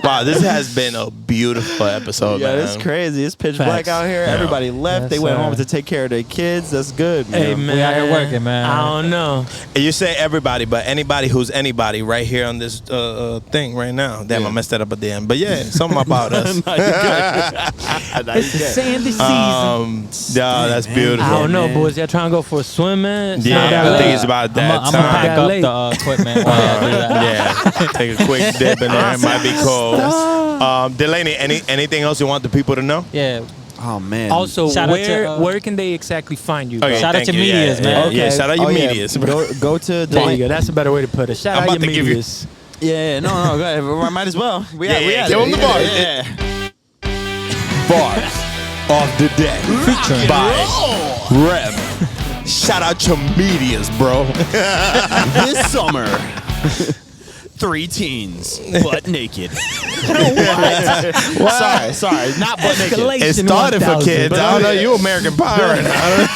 Wow, this has been a beautiful episode, yeah, man. it's crazy. It's pitch Facts. black out here. Yeah. Everybody left. Yes, they went sir. home to take care of their kids. That's good, man. Hey, man. We out here working, man. I don't know. And you say everybody, but anybody who's anybody right here on this thing right now. Damn, Yeah. I messed that up at the end. But yeah, something about us. It's the sandy season. Yeah, that's beautiful. I don't know, man. boys. Y'all trying to go for a swim, man? It's Yeah, not that I think late. it's about that I'm gonna time. pack Got up late. the equipment while y'all do that. Yeah, take a quick dip in there. It might be cold. Delaney, anything else you want the people to know? Yeah. Oh man. Also, Shout out to, where can they exactly find you? Okay, Shout out thank to you. medias, man. Yeah, shout out your medias. Go to There you go. That's a better way to put it. Shout I'm out about your to give you- medias. Yeah, no, go ahead. Might as well. We Yeah, had give it. him the bars. Yeah. Bars of the day by Rev. Shout out your medias, bro. This summer, 3 teens butt naked. Sorry, not butt naked. It started for kids. I don't know. You American Pie right now.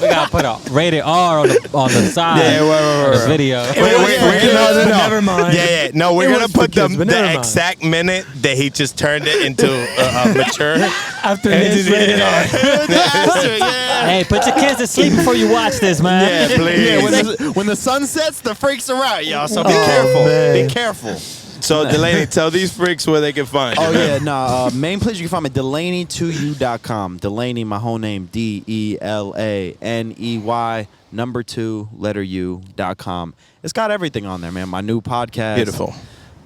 We gotta put a rated R on the side. Yeah, of the video. No. Never mind. Yeah. No, we're It gonna was for put kids, but never the mind. exact minute that he just turned it into mature. After this, rated R. Hey, put your kids to sleep before you watch this, man. Yeah, please. Yeah, when the sun sets, the freaks are out, y'all. So be careful. Be careful. So Delaney, tell these freaks where they can find you. Oh man. yeah, no. Main place you can find me Delaney2U.com. Delaney, my whole name, DELANEY 2 letter U.com. It's got everything on there, man. My new podcast. Beautiful.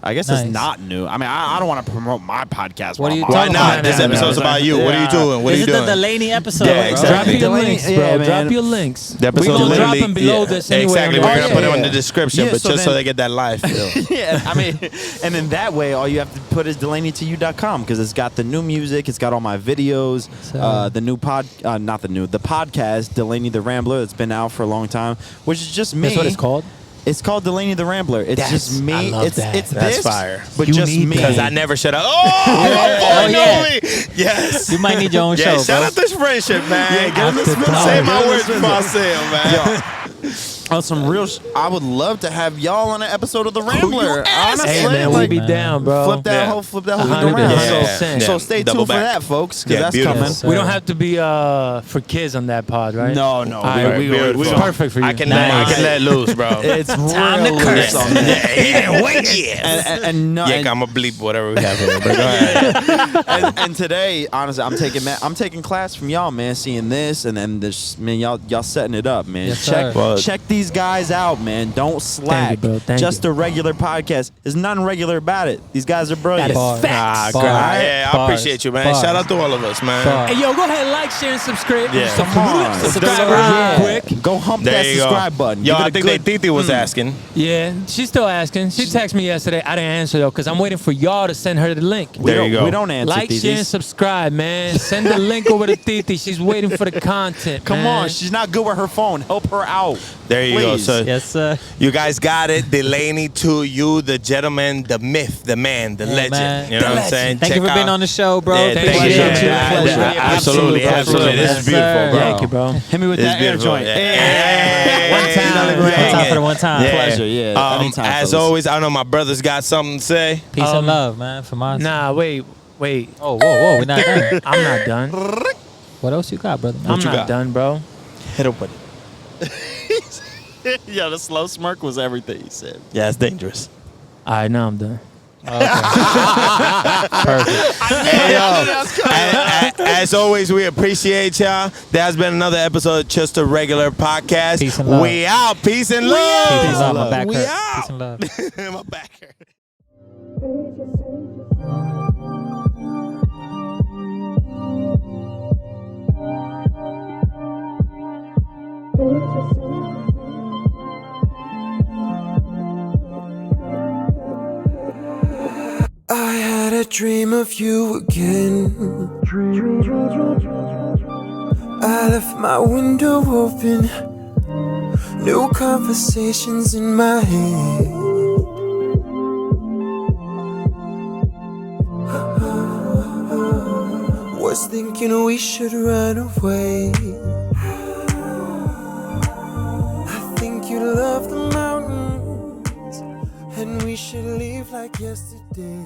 I guess Nice. it's not new. I mean, I don't want to promote my podcast. What are you Why talking not? about? This episode's about you. What are you doing? What are This you is the doing? Delaney episode. Yeah, bro. exactly. Drop your Delaney- links, yeah, bro. man. Drop your links. The episode's We gonna drop literally- them below this anyway. Exactly. on We're the gonna put them in yeah. the description, Yeah, but so just so then- they get that live feel. Yeah, I mean, and then that way, all you have to put is Delaney2U.com because it's got the new music, it's got all my videos, the new the podcast, Delaney the Rambler, that's been out for a long time, which is just me. That's what it's called? It's called Delaney the Rambler. It's Yes, just me. I love it's that. it's That's this, fire. but You just need me. Because I never shut up. Oh, Oh, yeah. Yes. You might need your own Yeah, show, shout bro. out this friendship, man. Yeah, give him the spin. Say my Give him the words spin. before I say them, man. On some real, I would love to have y'all on an episode of the Rambler. Honestly, Hey, man, like, we be down, bro. flip that Yeah. whole thing around. 100%. So stay Double tuned for back. that, folks, because Yeah, that's beautiful. coming. Yes, We don't have to be for kids on that pod, right? No. All right, Beautiful. it's perfect for you. I can let loose, bro. It's Time to real curse. loose on that. Yeah, wait. And no, Yeah, I'm gonna bleep whatever we have here, but go ahead. and today, honestly, I'm taking class from y'all, man. Seeing this, and then this, man, y'all setting it up, man. Yes, sir. Well, Check these guys out, man. Don't slack. you, bro. Thank Just you. a regular podcast. There's nothing regular about it. These guys are brilliant. That is facts. God. Yeah, I Bars. appreciate you, man. Bars. Shout out to all of us, man. Bars. Hey, yo, go ahead, like, share, and subscribe. Yeah. Subscribe Yeah. quick. Go hump There that you subscribe go. button. Yo, Give it I a think good- Titi was asking. Yeah, she's still asking. She texted me yesterday. I didn't answer though, because I'm waiting for y'all to send her the link. There you go. We don't answer Like, these. share, and subscribe, man. Send the link over to Titi. She's waiting for the content. Come man. on, she's not good with her phone. Help her out. There you go. Please. So Yes, sir. you guys got it. Delaney2U, the gentleman, the myth, the man, the legend. man. You know what I'm saying? Thank you for being on the show, bro. Yeah, thank thank you. you. Pleasure. Absolutely, Pleasure. absolutely. This is Yes, beautiful, sir. bro. Thank you, bro. Hit me with It's that air beautiful. joint. Yeah. One time. One time for the one time. Pleasure, yeah. Anytime, as fellas. always, I know my brothers got something to say. Peace and love, man, for mine. Nah, wait. Oh, whoa, we're not done. I'm not done. What else you got, brother? I'm you not got? done, bro. Hit up with it. Yeah, the slow smirk was everything he said. Yeah, it's dangerous. All right, now I'm done. Perfect. Hey, yo, as always, we appreciate y'all. There has been another episode of Just a Regular Podcast. Peace and love. We out. Peace and love. Peace and love. My back We hurt. out. Peace and love. My back hurt. I had a dream of you again. I left my window open, new conversations in my head. Was thinking we should run away. I think you love the mountains, and we should leave like yesterday.